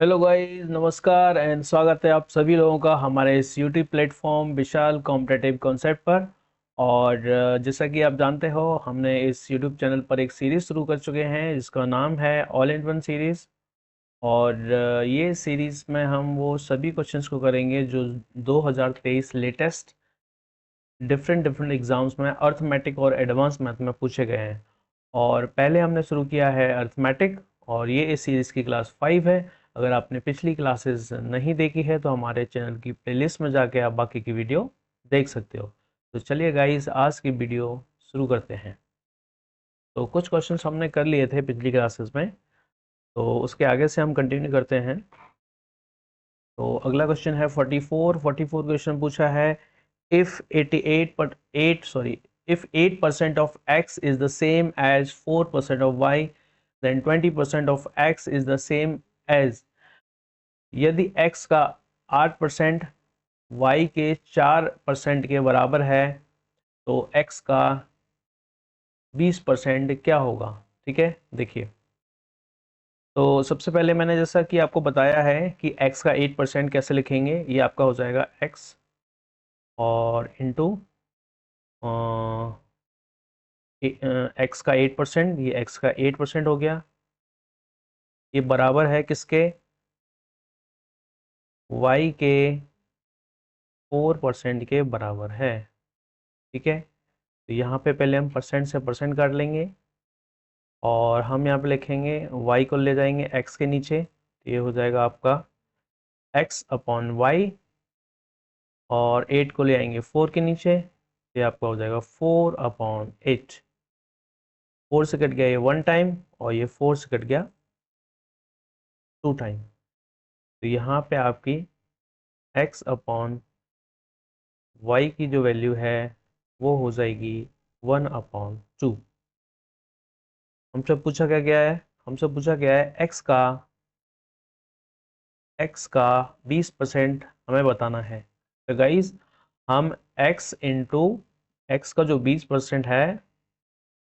Hello guys, नमस्कार and स्वागत है आप सभी लोगों का हमारे इस यूट्यूब प्लेटफॉर्म विशाल कॉम्पिटेटिव कॉन्सेप्ट पर। और जैसा कि आप जानते हो, हमने इस यूट्यूब चैनल पर एक सीरीज़ शुरू कर चुके हैं जिसका नाम है ऑल इन वन सीरीज़। और ये सीरीज़ में हम वो सभी क्वेश्चंस को करेंगे जो 2023 लेटेस्ट डिफरेंट डिफरेंट एग्ज़ाम्स में अर्थमेटिक और एडवांस मैथ में पूछे गए हैं। और पहले हमने शुरू किया है अर्थमेटिक, और ये इस सीरीज़ की क्लास 5 है। अगर आपने पिछली क्लासेस नहीं देखी है तो हमारे चैनल की प्लेलिस्ट में जाके आप बाकी की वीडियो देख सकते हो। तो चलिए गाइस, आज की वीडियो शुरू करते हैं। तो कुछ क्वेश्चंस हमने कर लिए थे पिछली क्लासेस में, तो उसके आगे से हम कंटिन्यू करते हैं। तो अगला क्वेश्चन है 44 क्वेश्चन पूछा है। if 8% of x is the same as 4% of y, then 20% of x is the same as। यदि x का 8% y के 4% के बराबर है तो x का 20% क्या होगा। ठीक है, देखिए। तो सबसे पहले मैंने जैसा कि आपको बताया है कि x का 8% कैसे लिखेंगे, ये आपका हो जाएगा x और इंटू एक्स का 8%, ये एक्स का 8% हो गया। ये बराबर है किसके, वाई के 4% के बराबर है। ठीक है, तो यहाँ पे पहले हम परसेंट से परसेंट काट लेंगे और हम यहाँ पे लिखेंगे वाई को ले जाएंगे एक्स के नीचे, तो ये हो जाएगा आपका एक्स अपॉन वाई, और 8 को ले आएंगे 4 के नीचे, ये आपका हो जाएगा 4/8। 4 से कट गया ये 1 टाइम और ये 4 से कट गया 2 टाइम, तो यहाँ पे आपकी x अपॉन y की जो वैल्यू है वो हो जाएगी 1/2। हमसे पूछा क्या गया है, हमसे पूछा गया है x का 20% हमें बताना है। तो गाइज, हम x इंटू एक्स का जो 20% है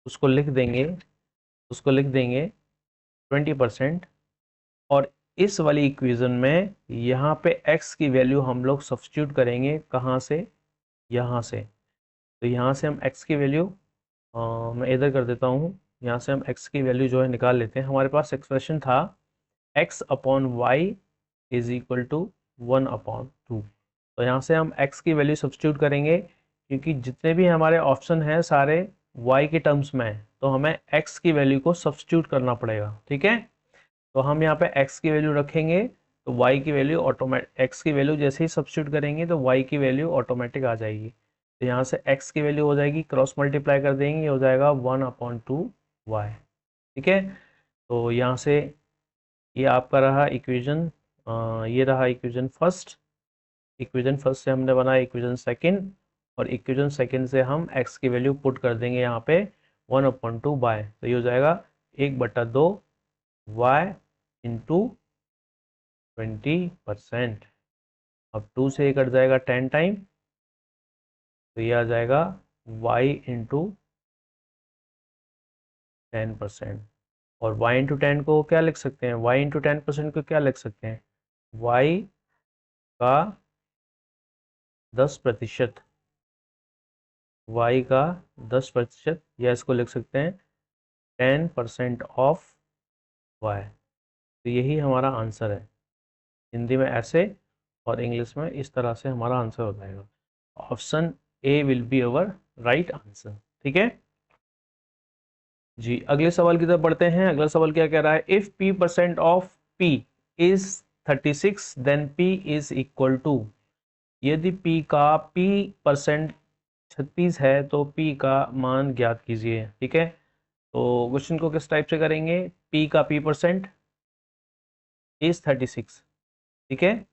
उसको लिख देंगे, 20%। और इस वाली इक्वेशन में यहाँ पे x की वैल्यू हम लोग सब्स्टिट्यूट करेंगे, कहाँ से, यहाँ से। तो यहाँ से हम x की वैल्यू मैं इधर कर देता हूँ। यहाँ से हम x की वैल्यू जो है निकाल लेते हैं। हमारे पास एक्सप्रेशन था x upon y is equal to 1/2। तो यहाँ से हम x की वैल्यू सब्स्टिट्यूट करेंगे, क्योंकि जितने भी हमारे ऑप्शन हैं सारे y के टर्म्स में हैं, तो हमें x की वैल्यू को सब्स्टिट्यूट करना पड़ेगा। ठीक है, तो हम यहाँ पे x की वैल्यू रखेंगे तो y की वैल्यू x की वैल्यू जैसे ही सब्स्टिट्यूट करेंगे तो y की वैल्यू ऑटोमेटिक आ जाएगी। तो यहाँ से x की वैल्यू हो जाएगी, क्रॉस मल्टीप्लाई कर देंगे, ये हो जाएगा 1/2y। ठीक है, तो यहाँ से ये आपका रहा इक्वेशन, ये रहा इक्वेशन फर्स्ट से हमने बनाया इक्वेशन सेकंड, और इक्वेशन सेकंड से हम x की वैल्यू पुट कर देंगे यहाँ पे 1/2y। तो ये हो जाएगा 1/2y इंटू 20%। अब 2 से ये कट जाएगा 10 टाइम, तो ये आ जाएगा y इंटू 10%। और y इंटू 10 को क्या लिख सकते हैं, y इंटू 10% को क्या लिख सकते हैं, y का 10%, y का 10%, या इसको लिख सकते हैं 10% ऑफ y। तो यही हमारा आंसर है। हिंदी में ऐसे और इंग्लिश में इस तरह से हमारा आंसर हो जाएगा। Option A will be our right answer. ठीक है जी, अगले सवाल की तरफ बढ़ते हैं। अगला सवाल क्या कह रहा है, if p% of p is 36 then p is equal to. यदि p का p% 36 है तो p का मान ज्ञात कीजिए। ठीक है, तो क्वेश्चन को किस टाइप से करेंगे, p का p% इज 36। ठीक है,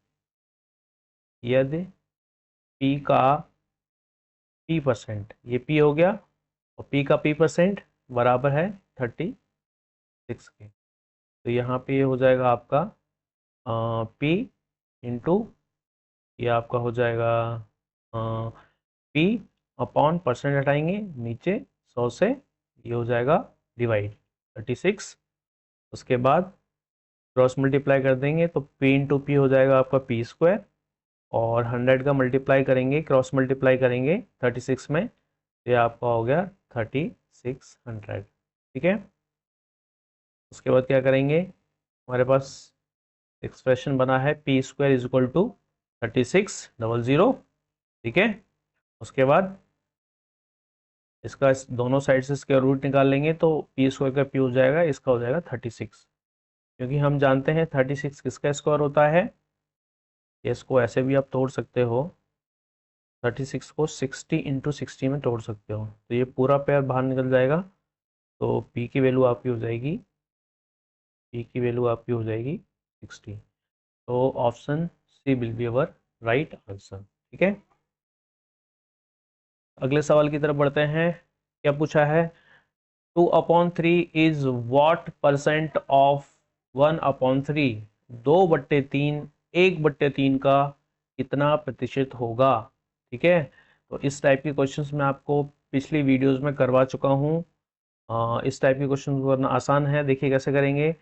यदि p का p%, ये p हो गया, और p का p% बराबर है 36 के। तो यहाँ पे ये हो जाएगा आपका p इंटू, ये आपका हो जाएगा p अपॉन परसेंट हटाएंगे नीचे 100 से, ये हो जाएगा डिवाइड 36। उसके बाद क्रॉस मल्टीप्लाई कर देंगे तो p इंटू पी हो जाएगा आपका पी स्क्वायर, और 100 का मल्टीप्लाई करेंगे, क्रॉस मल्टीप्लाई करेंगे 36 में, तो ये आपका हो गया 3600। ठीक है, उसके बाद क्या करेंगे, हमारे पास एक्सप्रेशन बना है p square is equal to 3600। ठीक है, उसके बाद इसका दोनों साइड से स्क्वायर रूट निकाल लेंगे तो पी स्क्वायर का पी हो जाएगा, इसका हो जाएगा 36, क्योंकि हम जानते हैं 36 किसका स्क्वायर होता है। इसको ऐसे भी आप तोड़ सकते हो, 36 को 60 इंटू 60 में तोड़ सकते हो, तो ये पूरा पेयर बाहर निकल जाएगा, तो p की वैल्यू आपकी हो जाएगी, p की वैल्यू आपकी हो जाएगी 60। तो option c will be our right answer. ठीक है, अगले सवाल की तरफ बढ़ते हैं। क्या पूछा है, 2/3 इज व्हाट परसेंट ऑफ 1/3, 2/3 1/3 का कितना प्रतिशत होगा। ठीक है, तो इस टाइप के क्वेश्चंस मैं आपको पिछली वीडियोस में करवा चुका हूँ। इस टाइप के क्वेश्चन करना आसान है। देखिए कैसे करेंगे,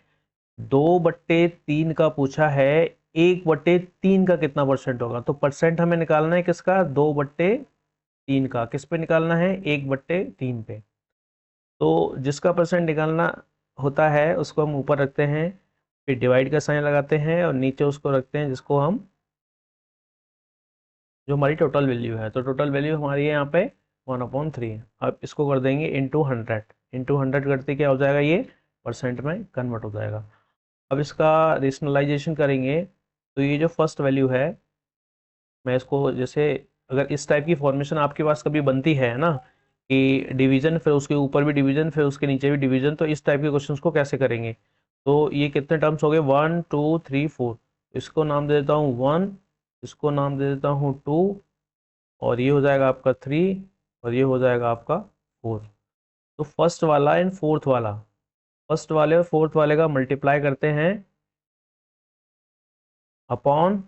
2/3 का पूछा है, 1/3 का कितना परसेंट होगा, तो परसेंट हमें निकालना है किसका, 2/3 का, किस पे निकालना है, 1/3 पे। तो जिसका परसेंट निकालना होता है उसको हम ऊपर रखते हैं, फिर डिवाइड का साइन लगाते हैं, और नीचे उसको रखते हैं जिसको हम, जो हमारी टोटल वैल्यू है। तो टोटल वैल्यू हमारी है यहाँ पे 1/3। अब इसको कर देंगे इंटू 100, इंटू 100 करते क्या हो जाएगा, ये परसेंट में कन्वर्ट हो जाएगा। अब इसका रेशनलाइजेशन करेंगे, तो ये जो फर्स्ट वैल्यू है, मैं इसको जैसे, अगर इस टाइप की फॉर्मेशन आपके पास कभी बनती है ना, कि डिवीजन फिर उसके ऊपर भी डिवीजन फिर उसके नीचे भी डिवीजन, तो इस टाइप के क्वेश्चंस को कैसे करेंगे। तो ये कितने टर्म्स हो गए, 1 2 3 4, इसको नाम दे देता हूँ 1, इसको नाम दे देता हूँ 2, और ये हो जाएगा आपका 3, और ये हो जाएगा आपका 4। तो फर्स्ट वाला एंड फोर्थ वाला, फर्स्ट वाले और फोर्थ वाले का मल्टीप्लाई करते हैं अपॉन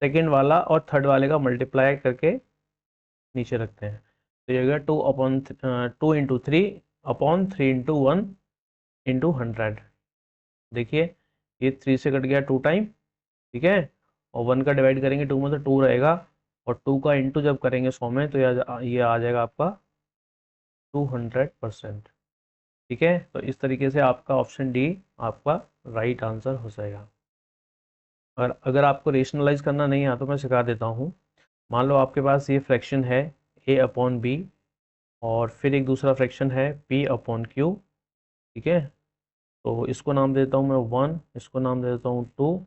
सेकेंड वाला, और थर्ड वाले का मल्टीप्लाई करके नीचे रखते हैं। तो ये होगा 2/3 × 1/3 × 1 देखिए ये 3 से कट गया 2 टाइम। ठीक है, और 1 का डिवाइड करेंगे 2 में तो 2 रहेगा, और 2 का इंटू जब करेंगे 100 में तो ये आ जाएगा आपका 200%। ठीक है, तो इस तरीके से आपका ऑप्शन डी आपका राइट आंसर हो जाएगा। और अगर आपको रेशनलाइज करना नहीं आता तो मैं सिखा देता हूँ। मान लो आपके पास ये फ्रैक्शन है a/b, और फिर एक दूसरा फ्रैक्शन है p/q। ठीक है, तो इसको नाम देता हूँ मैं 1, इसको नाम दे देता हूँ 2,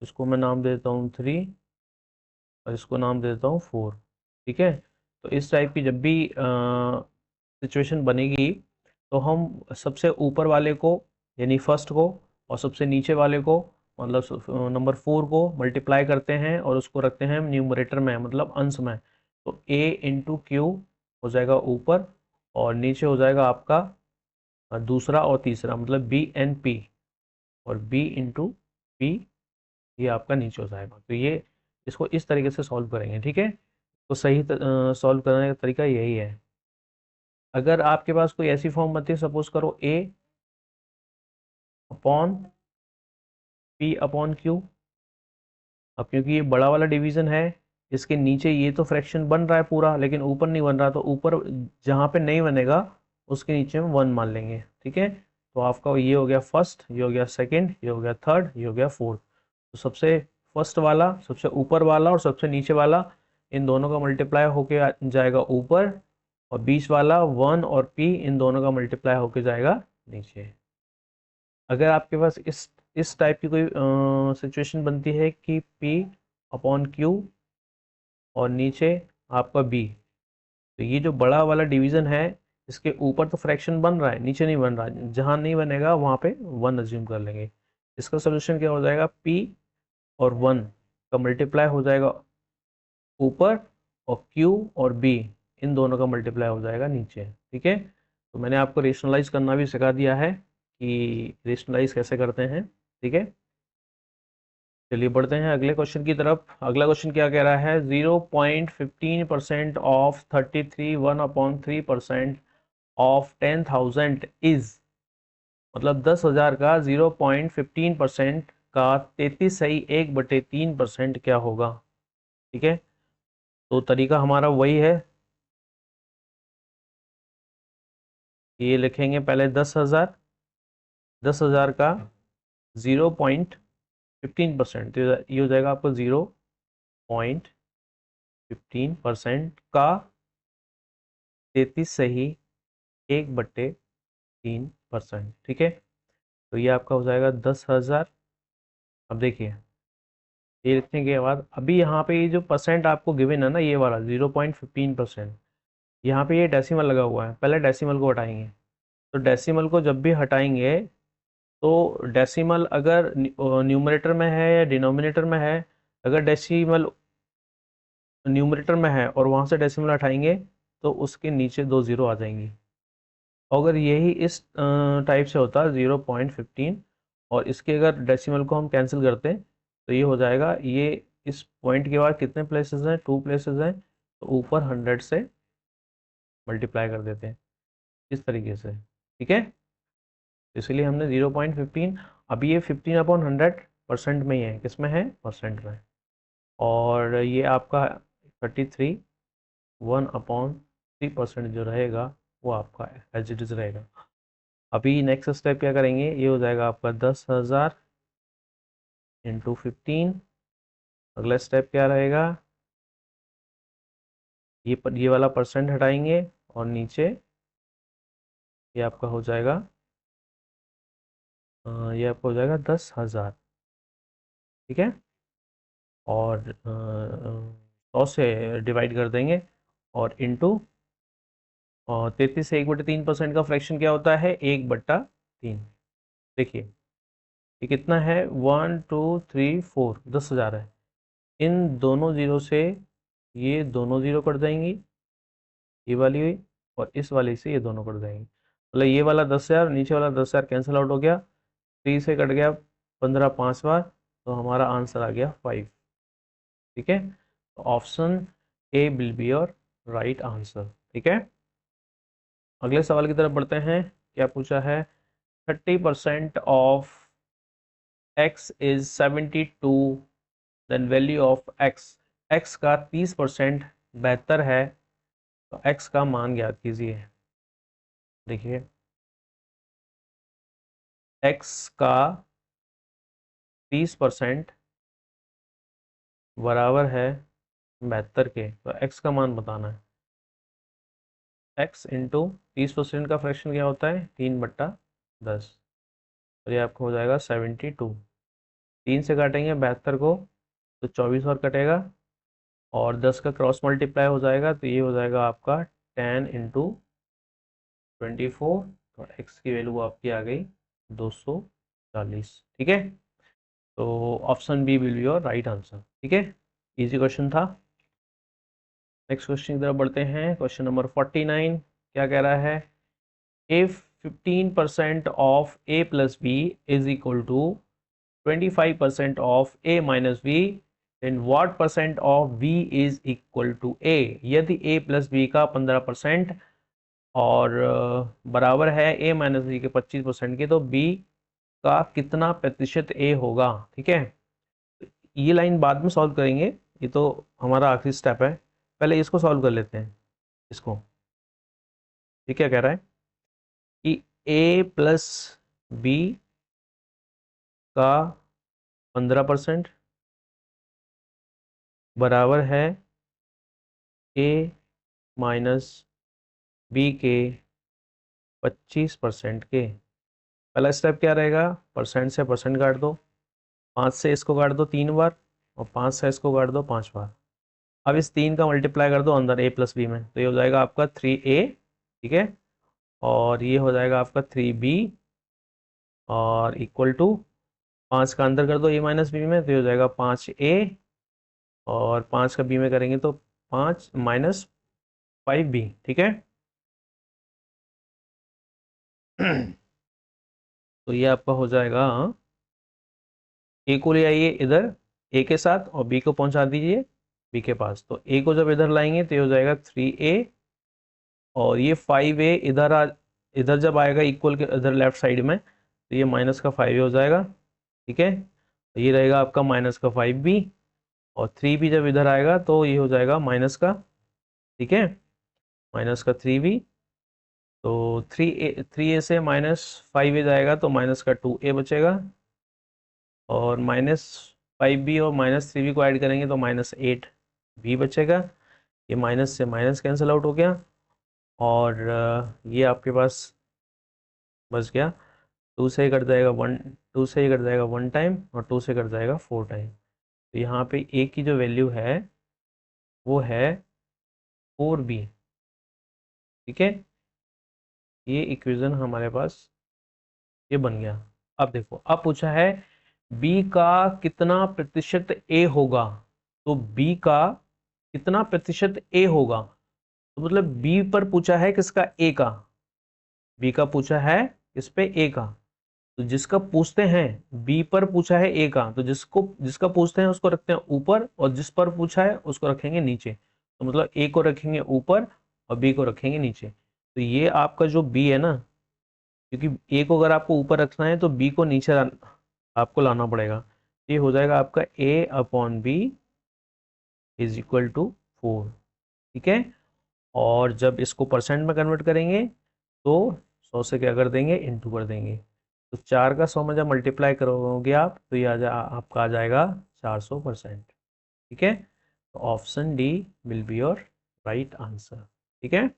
इसको मैं नाम दे देता हूँ 3, और इसको नाम दे देता हूँ 4। ठीक है, तो इस टाइप की जब भी सिचुएशन बनेगी, तो हम सबसे ऊपर वाले को यानी फर्स्ट को, और सबसे नीचे वाले को मतलब नंबर 4 को मल्टीप्लाई करते हैं, और उसको रखते हैं न्यूमरेटर में मतलब अंश में। तो a इंटू क्यू हो जाएगा ऊपर, और नीचे हो जाएगा आपका दूसरा और तीसरा मतलब b एंड p, और b इंटू पी ये आपका नीचे हो जाएगा। तो ये इसको इस तरीके से सॉल्व करेंगे। ठीक है, तो सही सॉल्व करने का तरीका यही है। अगर आपके पास कोई ऐसी फॉर्म बनती है, सपोज करो a/p/q, अब क्योंकि ये बड़ा वाला डिवीजन है, इसके नीचे ये तो फ्रैक्शन बन रहा है पूरा, लेकिन ऊपर नहीं बन रहा, तो ऊपर जहाँ पे नहीं बनेगा उसके नीचे में 1 मान लेंगे। ठीक है, तो आपका ये हो गया फर्स्ट, ये हो गया सेकंड, ये हो गया थर्ड, ये हो गया फोर्थ। तो सबसे फर्स्ट वाला, सबसे ऊपर वाला और सबसे नीचे वाला, इन दोनों का मल्टीप्लाई होके जाएगा ऊपर, और बीच वाला 1 और p इन दोनों का मल्टीप्लाई होके जाएगा नीचे। अगर आपके पास इस टाइप की कोई सिचुएशन बनती है कि p/q और नीचे आपका b, तो ये जो बड़ा वाला डिवीजन है, इसके ऊपर तो फ्रैक्शन बन रहा है, नीचे नहीं बन रहा है, जहाँ नहीं बनेगा वहाँ पे 1 अज्यूम कर लेंगे। इसका सोल्यूशन क्या हो जाएगा, p और 1 का मल्टीप्लाई हो जाएगा ऊपर, और q और b इन दोनों का मल्टीप्लाई हो जाएगा नीचे। ठीक है, तो मैंने आपको रेशनलाइज करना भी सिखा दिया है कि रेशनलाइज कैसे करते हैं। ठीक है, चलिए बढ़ते हैं अगले क्वेश्चन की तरफ। अगला क्वेश्चन क्या कह रहा है, 0.15% ऑफ 33 1/3% ऑफ 10,000 इज, मतलब 10,000 का 0.15% का 33/1/3% क्या होगा। ठीक है, तो तरीका हमारा वही है, ये लिखेंगे पहले 10,000 का 0.15%, तो ये हो जाएगा आपको 0.15% का 33/1/3%। ठीक है, तो ये आपका हो जाएगा 10,000। अब देखिए, ये लिखने के बाद अभी यहाँ पे ये जो परसेंट आपको गिवन है ना, ये वाला 0.15%, यहाँ पे ये डेसिमल लगा हुआ है, पहले डेसिमल को हटाएंगे। तो डेसिमल को जब भी हटाएंगे, तो डेसिमल अगर न्यूमरेटर में है या डिनोमिनेटर में है, अगर डेसिमल न्यूमरेटर में है और वहाँ से डेसिमल हटाएंगे तो उसके नीचे 2 जीरो आ जाएंगी। अगर यही इस टाइप से होता 0.15 और इसके अगर डेसिमल को हम कैंसिल करते हैं तो ये हो जाएगा, ये इस पॉइंट के बाद कितने प्लेसेस हैं, 2 प्लेसेस हैं, तो ऊपर 100 से मल्टीप्लाई कर देते हैं इस तरीके से। ठीक है, इसलिए हमने 0.15, अभी ये 15/100% में ही है, किस में है, परसेंट में। और ये आपका 33 1/3% जो रहेगा वो आपका एज इट इज़ रहेगा। अभी नेक्स्ट स्टेप क्या करेंगे, ये हो जाएगा आपका 10,000 इंटू 15। अगला स्टेप क्या रहेगा, ये वाला परसेंट हटाएंगे और नीचे ये आपका हो जाएगा, ये आपका हो जाएगा 10,000। ठीक है, और 100 से डिवाइड कर देंगे और इंटू, और 33/1/3% का फ्रैक्शन क्या होता है, 1/3। देखिए ये कितना है, 1 2 3 4, 10,000 है। इन दोनों ज़ीरो से ये दोनों ज़ीरो कट जाएंगी, ये वाली हुई, और इस वाली से ये दोनों कट जाएंगी, मतलब ये वाला 10,000, नीचे वाला 10,000 कैंसिल आउट हो गया, 3 से कट गया 15 5 बार, तो हमारा आंसर आ गया 5। ठीक है, option A will be your right answer. ठीक है, अगले सवाल की तरफ बढ़ते हैं। क्या पूछा है, 30% of x is 72, then value of x का 30% 72 है, तो x का मान ज्ञात कीजिए। देखिए x का 30% बराबर है 72 के, तो x का मान बताना है। x इंटू 30% का फ्रैक्शन क्या होता है, 3/10, और ये आपको हो जाएगा 72। 3 से काटेंगे 72 को तो 24 और कटेगा, और 10 का क्रॉस मल्टीप्लाई हो जाएगा, तो ये हो जाएगा आपका 10 इंटू 24, तो x की वैल्यू आपकी आ गई 240। ठीक है, तो option b will be your right answer. ठीक है, इजी क्वेश्चन था। नेक्स्ट क्वेश्चन की तरफ बढ़ते हैं। क्वेश्चन नंबर 49 क्या कह रहा है, if 15% of a plus b is equal to 25% of a minus b, then what percent of b is equal to a। यदि a प्लस बी का 15% और बराबर है a माइनस बी के 25% के, तो b का कितना प्रतिशत a होगा। ठीक है, ये लाइन बाद में सॉल्व करेंगे, ये तो हमारा आखिरी स्टेप है, पहले इसको सॉल्व कर लेते हैं इसको। ये क्या कह रहा है कि a प्लस बी का 15% बराबर है a माइनस बी के 25% के। पहला स्टेप क्या रहेगा, परसेंट से परसेंट काट दो, 5 से इसको काट दो 3 बार, और 5 से इसको काट दो 5 बार। अब इस 3 का मल्टीप्लाई कर दो अंदर a प्लस बी में, तो ये हो जाएगा आपका 3a। ठीक है, और ये हो जाएगा आपका 3b, और इक्वल टू 5 का अंदर कर दो a माइनस बी में, तो ये हो जाएगा 5a, और 5 का b में करेंगे तो 5 माइनस 5b। ठीक है, तो ये आपका हो जाएगा, a को ले आइए इधर a के साथ और b को पहुंचा दीजिए b के पास, तो a को जब इधर लाएंगे तो ये हो जाएगा 3a, और ये 5a इधर जब आएगा इक्वल के इधर लेफ्ट साइड में, तो ये माइनस का 5 हो जाएगा, ठीक है। तो ये रहेगा आपका माइनस का 5b, और 3b जब इधर आएगा तो ये हो जाएगा माइनस का, ठीक है, माइनस का 3b। तो 3a से -5a जाएगा तो माइनस का 2a बचेगा, और -5b और -3b को ऐड करेंगे तो -8b बचेगा। ये माइनस से माइनस कैंसिल आउट हो गया, और ये आपके पास बच गया। 2 से ही कट जाएगा 1, 2 से ही कट जाएगा 1 टाइम, और 2 से कट जाएगा 4 टाइम। तो यहाँ पे a की जो वैल्यू है वो है 4b, ठीक है। ये इक्वेशन हमारे पास ये बन गया। अब देखो, अब पूछा है b का कितना प्रतिशत a होगा। तो b का कितना प्रतिशत a होगा, तो मतलब b पर पूछा है किसका, a का। b का पूछा है इस पे a का, तो जिसका पूछते हैं b पर पूछा है a का, तो जिसका पूछते हैं उसको रखते हैं ऊपर, और जिस पर पूछा है उसको रखेंगे नीचे। तो मतलब a को रखेंगे ऊपर और b को रखेंगे नीचे। तो ये आपका जो b है ना, क्योंकि a को अगर आपको ऊपर रखना है तो b को नीचे आपको लाना पड़ेगा। ये हो जाएगा आपका a/b इज इक्वल टू 4, ठीक है। और जब इसको परसेंट में कन्वर्ट करेंगे तो 100 से क्या कर देंगे, इंटू कर देंगे। तो 4 का 100 में जब मल्टीप्लाई करोगे आप तो ये आपका आ जाएगा 400%, ठीक है। तो option d will be your right answer, ठीक है।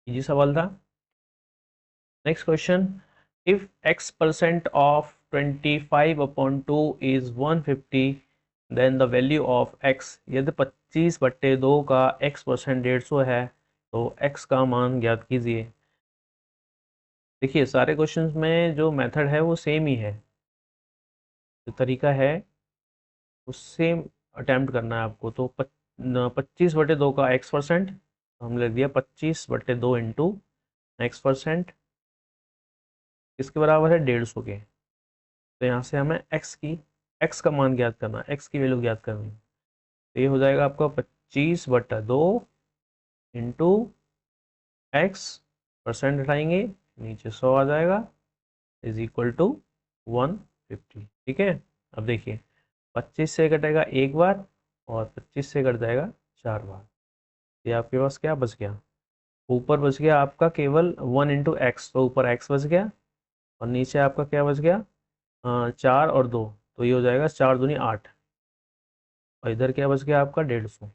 इजी सवाल था। Next question, if x% of 25/2 is 150, then the value of x, यदि 25/2 का x% 150 है तो x का मान ज्ञात कीजिए। देखिए सारे क्वेश्चंस में जो मेथड है वो सेम ही है, जो तरीका है वो सेम अटेम्प्ट करना है आपको। तो 25/2 का x%, हमने लिख दिया 25/2 इंटू x%, किसके बराबर है, 150 के। तो यहाँ से हमें x का मान ज्ञात करना, x की वैल्यू ज्ञात करनी। तो ये हो जाएगा आपका 25/2 इंटू x%, हटाएंगे नीचे 100 आ जाएगा, इज इक्वल टू 150, ठीक है। अब देखिए 25 से कटेगा एक बार, और 25 से कट जाएगा 4 बार। ये आपके पास क्या बच गया, ऊपर बच गया आपका केवल 1 इंटू एक्स, तो ऊपर x बच गया, और नीचे आपका क्या बच गया, 4 और 2, तो ये हो जाएगा 4 दूनी 8, और इधर क्या बच गया आपका 150।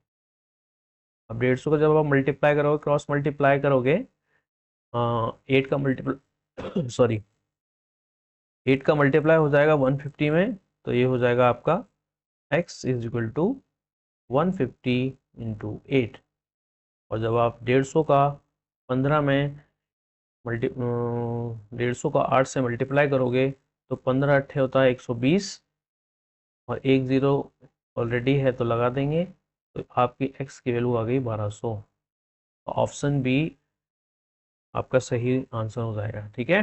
अब 150 को जब आप मल्टीप्लाई करोगे, क्रॉस मल्टीप्लाई करोगे, 8 का मल्टीप्लाई सॉरी 8 का मल्टीप्लाई हो जाएगा 150 में, तो ये हो जाएगा आपका x is equal to 150 into 8। और जब आप 150 का 15 में 150 का 8 से मल्टीप्लाई करोगे तो 15 अट्ठे होता है 120, और एक ज़ीरो ऑलरेडी है तो लगा देंगे, तो आपकी x की वैल्यू आ गई 1200। तो ऑप्शन बी आपका सही आंसर हो जाएगा, ठीक है।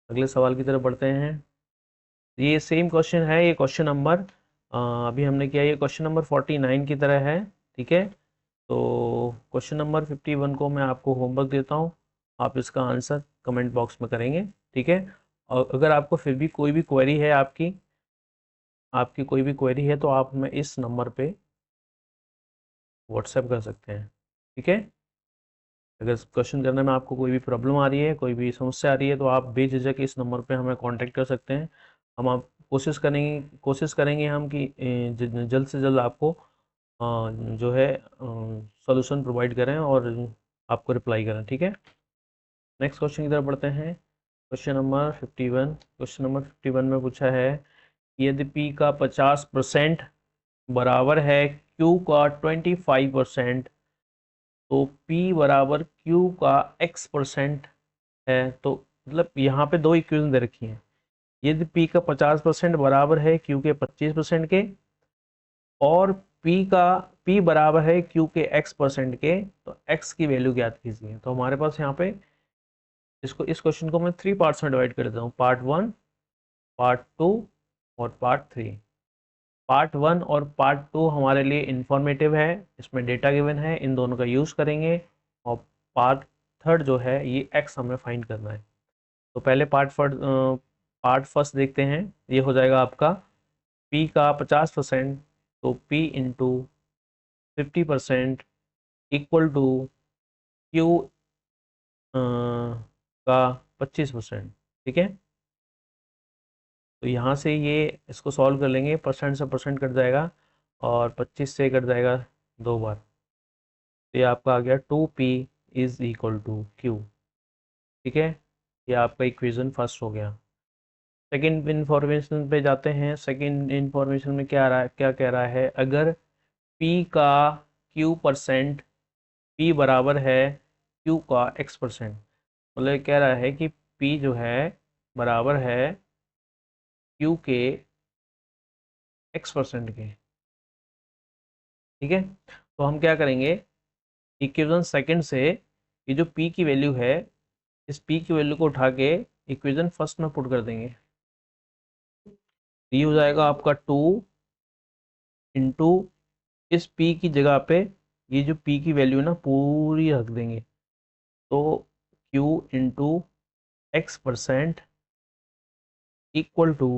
अगले सवाल की तरफ बढ़ते हैं। ये सेम क्वेश्चन है, ये क्वेश्चन नंबर अभी हमने किया, ये क्वेश्चन नंबर 49 की तरह है, ठीक है। तो क्वेश्चन नंबर 51 को मैं आपको होमवर्क देता हूँ, आप इसका आंसर कमेंट बॉक्स में करेंगे, ठीक है। और अगर आपको फिर भी कोई भी क्वेरी है, आपकी कोई भी क्वेरी है, तो आप हमें इस नंबर पे व्हाट्सएप कर सकते हैं, ठीक है। अगर क्वेश्चन करने में आपको कोई भी प्रॉब्लम आ रही है, कोई भी समस्या आ रही है, तो आप बेझिझक इस नंबर पे हमें कांटेक्ट कर सकते हैं। हम आप कोशिश करेंगे हम कि जल्द से जल्द आपको जो है सॉल्यूशन प्रोवाइड करें और आपको रिप्लाई करें, ठीक है। नेक्स्ट क्वेश्चन की तरफ बढ़ते हैं। क्वेश्चन नंबर 51, क्वेश्चन नंबर 51 में पूछा है यदि p का 50% बराबर है q का 25%, तो p बराबर q का x% है। तो मतलब यहाँ पे दो इक्वेशन दे रखी हैं, यदि p का 50% बराबर है q के 25% के, और p बराबर है q के x% के, तो x की वैल्यू ज्ञात कीजिए। तो हमारे पास यहाँ पे इस क्वेश्चन को मैं 3 पार्ट्स में डिवाइड कर देता हूँ, पार्ट 1, पार्ट 2 और पार्ट 3। पार्ट 1 और पार्ट 2 हमारे लिए इंफॉर्मेटिव है, इसमें डेटा गिवन है, इन दोनों का यूज़ करेंगे। और पार्ट 3 जो है ये x हमें फाइंड करना है। तो पहले पार्ट फर्स्ट देखते हैं। ये हो जाएगा आपका P का 50%, तो P into 50% equal to Q का 25%। ठीक है, तो यहाँ से ये इसको सॉल्व कर लेंगे, परसेंट से परसेंट कट जाएगा और 25 से कट जाएगा 2 बार। तो ये आपका आ गया 2P is equal to Q। ठीक है, ये आपका इक्वेशन फर्स्ट हो गया। सेकंड इंफॉर्मेशन पे जाते हैं। सेकंड इंफॉर्मेशन में क्या आ रहा है, क्या कह रहा है, अगर P का Q% P बराबर है Q का X%, मतलब कह रहा है कि P जो है बराबर है Q के X% के। ठीक है, तो हम क्या करेंगे, इक्वेशन सेकंड से ये जो P की वैल्यू है, इस P की वैल्यू को उठा के इक्वेशन फर्स्ट में पुट कर देंगे। ये हो जाएगा आपका 2 इंटू इस P की जगह पे ये जो P की वैल्यू है ना पूरी रख देंगे, तो Q into X% equal to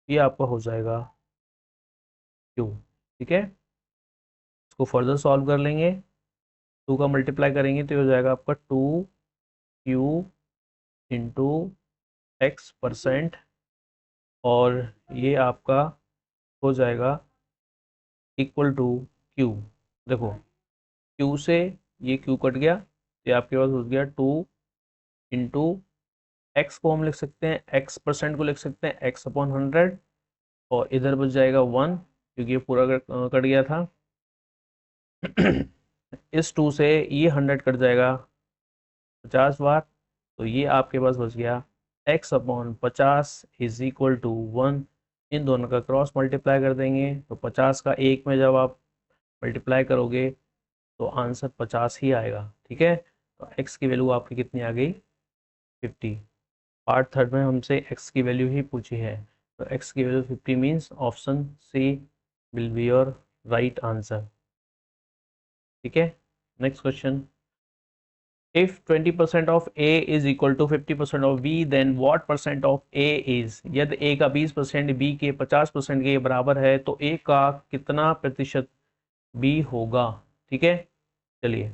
ये आपका हो जाएगा Q। ठीक है, इसको फर्दर सॉल्व कर लेंगे, 2 का मल्टीप्लाई करेंगे तो ये हो जाएगा आपका 2Q इंटू X% और ये आपका हो जाएगा इक्वल टू Q। देखो Q से ये Q कट गया, ये आपके पास हो गया 2 इंटू एक्स को हम लिख सकते हैं, X% को लिख सकते हैं X/100, और इधर बच जाएगा 1 क्योंकि ये पूरा कट गया था। इस 2 से ये 100 कट जाएगा 50 बार, तो ये आपके पास बच गया X/50 इज इक्वल टू 1। इन दोनों का क्रॉस मल्टीप्लाई कर देंगे, तो 50 का 1 में जब आप मल्टीप्लाई करोगे तो आंसर 50 ही आएगा। ठीक है, तो x की वैल्यू आपकी कितनी आ गई, 50। पार्ट थर्ड में हमसे x की वैल्यू ही पूछी है, तो x की value 50 means option c will be your right answer. ठीक है, next question. If 20% of A is equal to 50% of B, then what percent of A is? यदि A का 20% B के 50% के बराबर है तो A का कितना प्रतिशत B होगा? ठीक है, चलिए।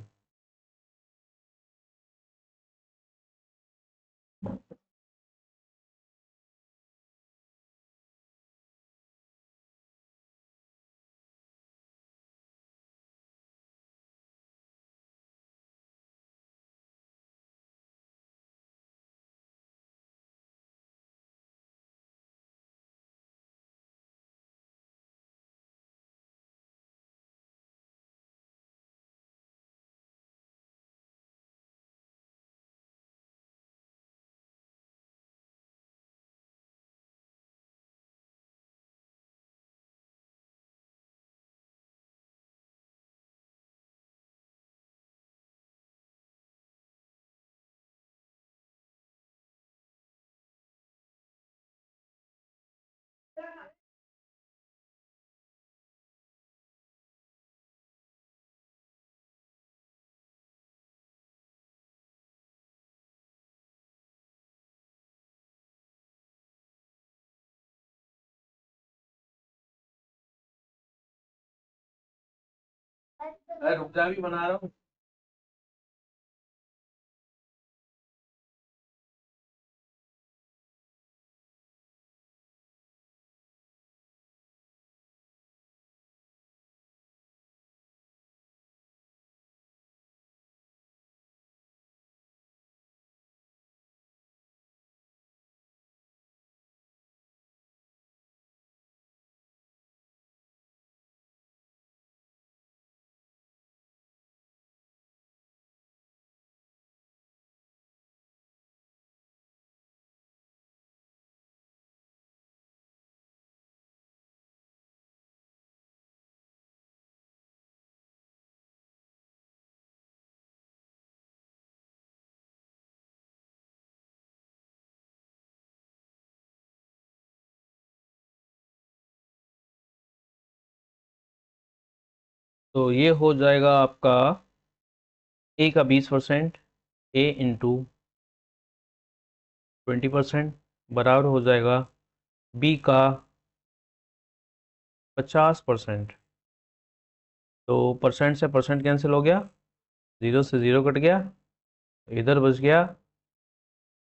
अरे रुक जा, भी बना रहा हूँ। तो ये हो जाएगा आपका A का 20%, A इंटू 20% बराबर हो जाएगा बी का 50%। तो परसेंट से परसेंट कैंसिल हो गया, ज़ीरो से ज़ीरो कट गया, इधर बच गया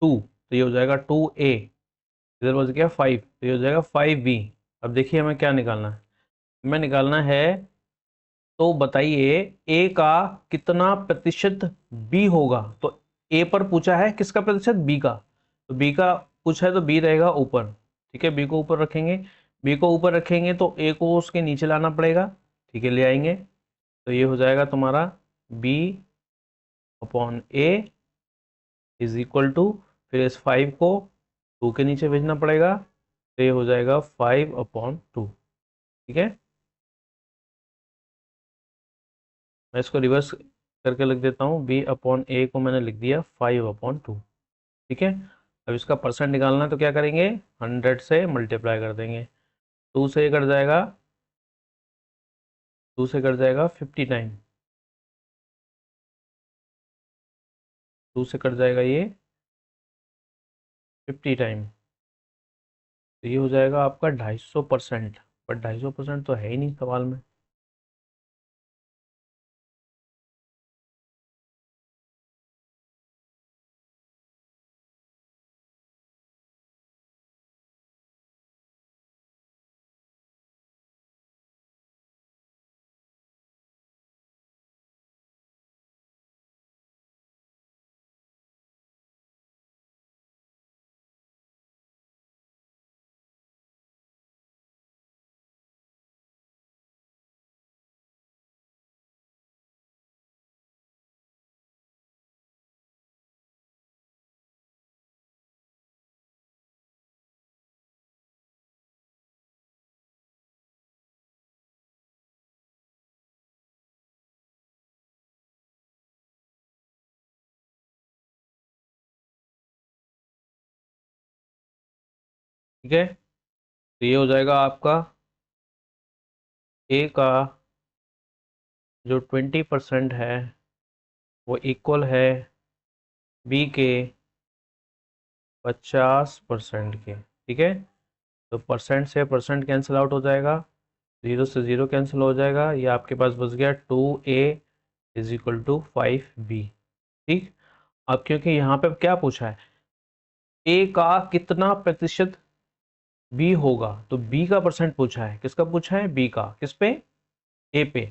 2, तो ये हो जाएगा 2a। इधर बच गया 5, तो ये हो जाएगा 5b। अब देखिए हमें क्या निकालना है, हमें निकालना है, तो बताइए a का कितना प्रतिशत b होगा। तो a पर पूछा है किसका प्रतिशत, b का, तो b का पूछा है तो b रहेगा ऊपर। ठीक है, b को ऊपर रखेंगे, b को ऊपर रखेंगे तो a को उसके नीचे लाना पड़ेगा। ठीक है, ले आएंगे, तो ये हो जाएगा तुम्हारा b upon a is equal to, फिर इस 5 को 2 के नीचे भेजना पड़ेगा, तो ये हो जाएगा 5/2। ठीक है, मैं इसको रिवर्स करके लिख देता हूँ, b अपॉन a को मैंने लिख दिया 5/2। ठीक है, अब इसका परसेंट निकालना है तो क्या करेंगे, 100 से मल्टीप्लाई कर देंगे। 2 से कट जाएगा, 2 से कट जाएगा 59, 2 से कट जाएगा ये 50 टाइम, तो ये हो जाएगा आपका 250%। बट 250% तो है ही नहीं सवाल में। ठीक है, तो ये हो जाएगा आपका ए का जो 20% है वो इक्वल है बी के 50% के। ठीक है, तो परसेंट से परसेंट कैंसिल आउट हो जाएगा, ज़ीरो से ज़ीरो कैंसिल हो जाएगा, ये आपके पास बच गया 2a is equal to 5b। ठीक, अब क्योंकि यहाँ पे क्या पूछा है, a का कितना प्रतिशत b होगा, तो b का परसेंट पूछा है, किसका पूछा है, b का, किस पे, a पे।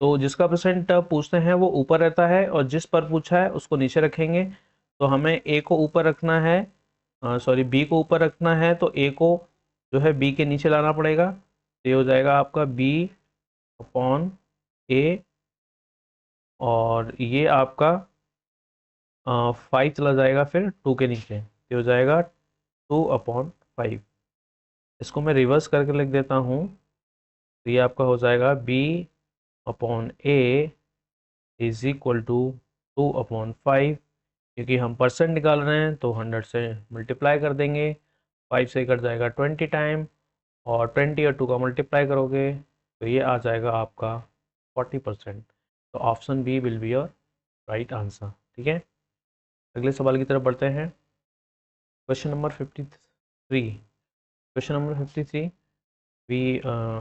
तो जिसका परसेंट पूछते हैं वो ऊपर रहता है, और जिस पर पूछा है उसको नीचे रखेंगे। तो हमें a को ऊपर रखना है, सॉरी b को ऊपर रखना है, तो a को जो है b के नीचे लाना पड़ेगा, तो ये हो जाएगा आपका b अपॉन a, और ये आपका 5 चला जाएगा फिर 2 के नीचे, ये हो जाएगा 2/5। इसको मैं रिवर्स करके लिख देता हूँ, तो ये आपका हो जाएगा b upon a is equal to 2/5। क्योंकि हम परसेंट निकाल रहे हैं तो 100 से मल्टीप्लाई कर देंगे, 5 से कट जाएगा 20 टाइम, और 20 और 2 का मल्टीप्लाई करोगे तो ये आ जाएगा आपका 40%। तो option b will be your right answer. ठीक है, अगले सवाल की तरफ बढ़ते हैं। क्वेश्चन नंबर 53, क्वेश्चन नंबर 53 भी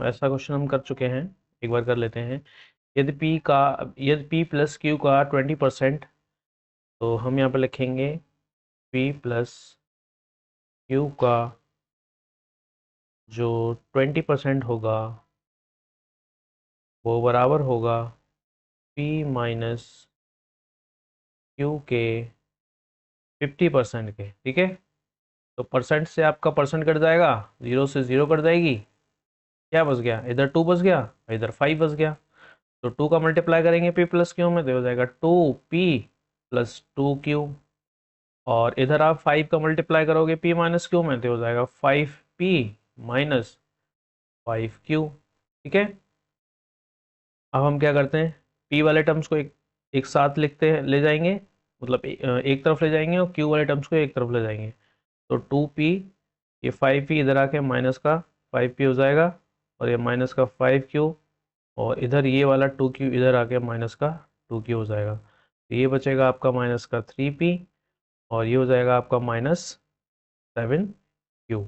ऐसा क्वेश्चन हम कर चुके हैं, एक बार कर लेते हैं। यदि p प्लस क्यू का 20%, तो हम यहाँ पर लिखेंगे p प्लस क्यू का जो 20% होगा वो बराबर होगा p माइनस क्यू के 50% के। ठीक है, तो परसेंट से आपका परसेंट कट जाएगा, ज़ीरो से ज़ीरो कट जाएगी, क्या बच गया, इधर 2 बच गया, इधर 5 बच गया। तो 2 का मल्टीप्लाई करेंगे p प्लस क्यू में, तो हो जाएगा 2p प्लस 2q, और इधर आप 5 का मल्टीप्लाई करोगे p माइनस क्यू में, तो हो जाएगा 5p माइनस 5q। ठीक है, अब हम क्या करते हैं, p वाले टर्म्स को एक साथ लिखते हैं, ले जाएंगे, मतलब एक तरफ ले जाएंगे, और q वाले टर्म्स को एक तरफ ले जाएंगे। तो 2p, ये 5p इधर आके माइनस का 5p हो जाएगा, और ये माइनस का 5q, और इधर ये वाला 2q इधर आके माइनस का 2q हो जाएगा। तो ये बचेगा आपका माइनस का 3p, और ये हो जाएगा आपका -7Q।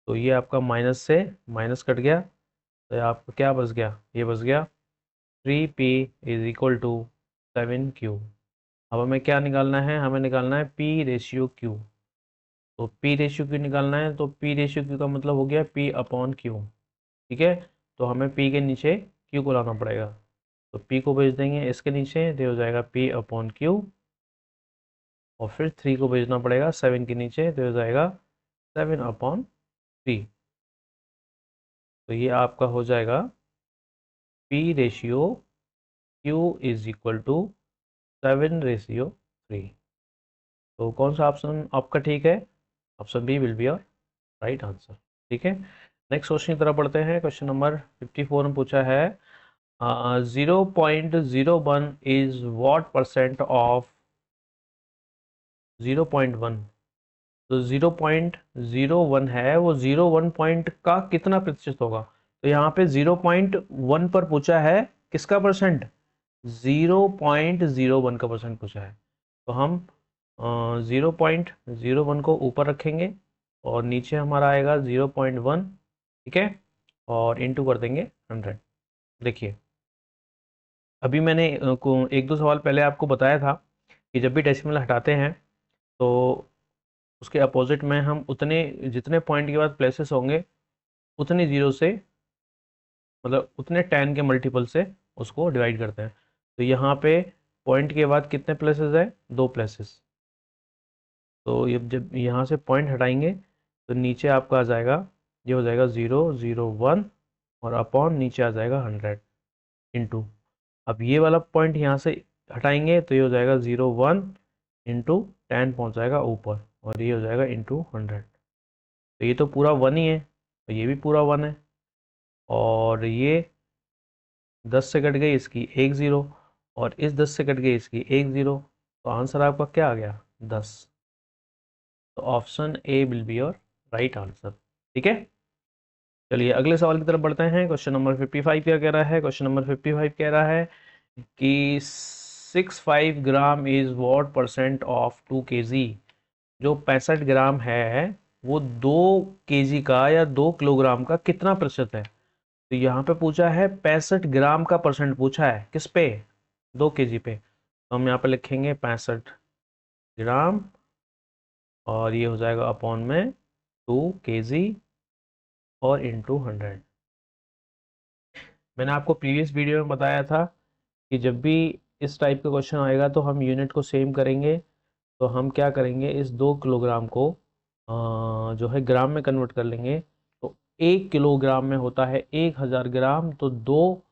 तो ये आपका माइनस से माइनस कट गया, तो आपका क्या बच गया, ये बच गया 3P is equal to 7Q। अब हमें क्या निकालना है, हमें निकालना है P रेशियो Q। तो P रेशियो Q निकालना है, तो P रेशियो Q का मतलब हो गया P अपॉन Q। ठीक है, तो हमें P के नीचे Q को लाना पड़ेगा, तो P को भेज देंगे इसके नीचे, तो हो जाएगा P अपॉन Q। और फिर 3 को भेजना पड़ेगा 7 के नीचे, तो हो जाएगा 7/3। तो ये आपका हो जाएगा P ratio Q is equal to 7/3। तो कौन सा ऑप्शन आपका ठीक है, option b will be your right answer. ठीक है, नेक्स्ट क्वेश्चन की तरफ बढ़ते हैं। क्वेश्चन नंबर 54 में पूछा है 0.01 इज व्हाट परसेंट ऑफ 0.1। तो 0.01 है, वो 0.1 पॉइंट का कितना प्रतिशत होगा। तो यहाँ पे 0.1 पर पूछा है किसका परसेंट, 0.01 का परसेंट पूछा है। तो हम 0.01 को ऊपर रखेंगे और नीचे हमारा आएगा 0.1। ठीक है, और इंटू कर देंगे 100। देखिए, अभी मैंने एक दो सवाल पहले आपको बताया था कि जब भी डेसिमल हटाते हैं तो उसके अपोजिट में हम उतने जितने पॉइंट के बाद प्लेसेस होंगे उतनी जीरो से, मतलब उतने 10 के मल्टीपल से उसको डिवाइड करते हैं। तो यहाँ पे पॉइंट के बाद कितने प्लेसेस है, 2 प्लेसेस। तो ये जब यहाँ से पॉइंट हटाएंगे तो नीचे आपका आ जाएगा, ये हो जाएगा 001 और अपॉन नीचे आ जाएगा 100 इंटू। अब ये वाला पॉइंट यहाँ से हटाएंगे तो ये हो जाएगा 0.1 इंटू 10 पहुँच जाएगा ऊपर, और ये हो जाएगा इंटू 100। तो ये तो पूरा 1 ही है, तो ये भी पूरा 1 है, और ये 10 से कट गई इसकी 1 ज़ीरो, और इस 10 से कट गई इसकी 1 ज़ीरो। तो आंसर आपका क्या आ गया, 10। तो option A will be your right answer. ठीक है, चलिए अगले सवाल की तरफ बढ़ते हैं। क्वेश्चन नंबर 55 क्या कह रहा है, क्वेश्चन नंबर 55 कह रहा है कि 65 gram is what percent of 2 kg। जो 65 ग्राम है वो 2 kg का या 2 किलोग्राम का कितना प्रतिशत है। तो यहाँ पे पूछा है 65 ग्राम का परसेंट पूछा है, किस पे, 2 kg पे। तो हम यहाँ पे लिखेंगे 65 ग्राम, और ये हो जाएगा अपॉन में 2 kg और इंटू 100। मैंने आपको प्रीवियस वीडियो में बताया था कि जब भी इस टाइप का क्वेश्चन आएगा तो हम यूनिट को सेम करेंगे। तो हम क्या करेंगे, इस 2 किलोग्राम को जो है ग्राम में कन्वर्ट कर लेंगे। तो 1 किलोग्राम में होता है 1000 ग्राम, तो 2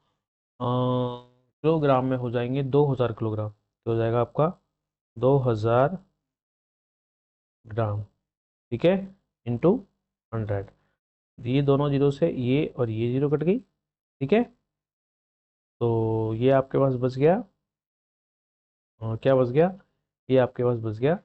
किलोग्राम में हो जाएंगे 2000 किलोग्राम। तो हो जाएगा आपका 2000 ग्राम। ठीक है, इंटू 100। ये दोनों जीरो से ये और ये जीरो कट गई। ठीक है, तो ये आपके पास बच गया, क्या बच गया, ये आपके पास बच गया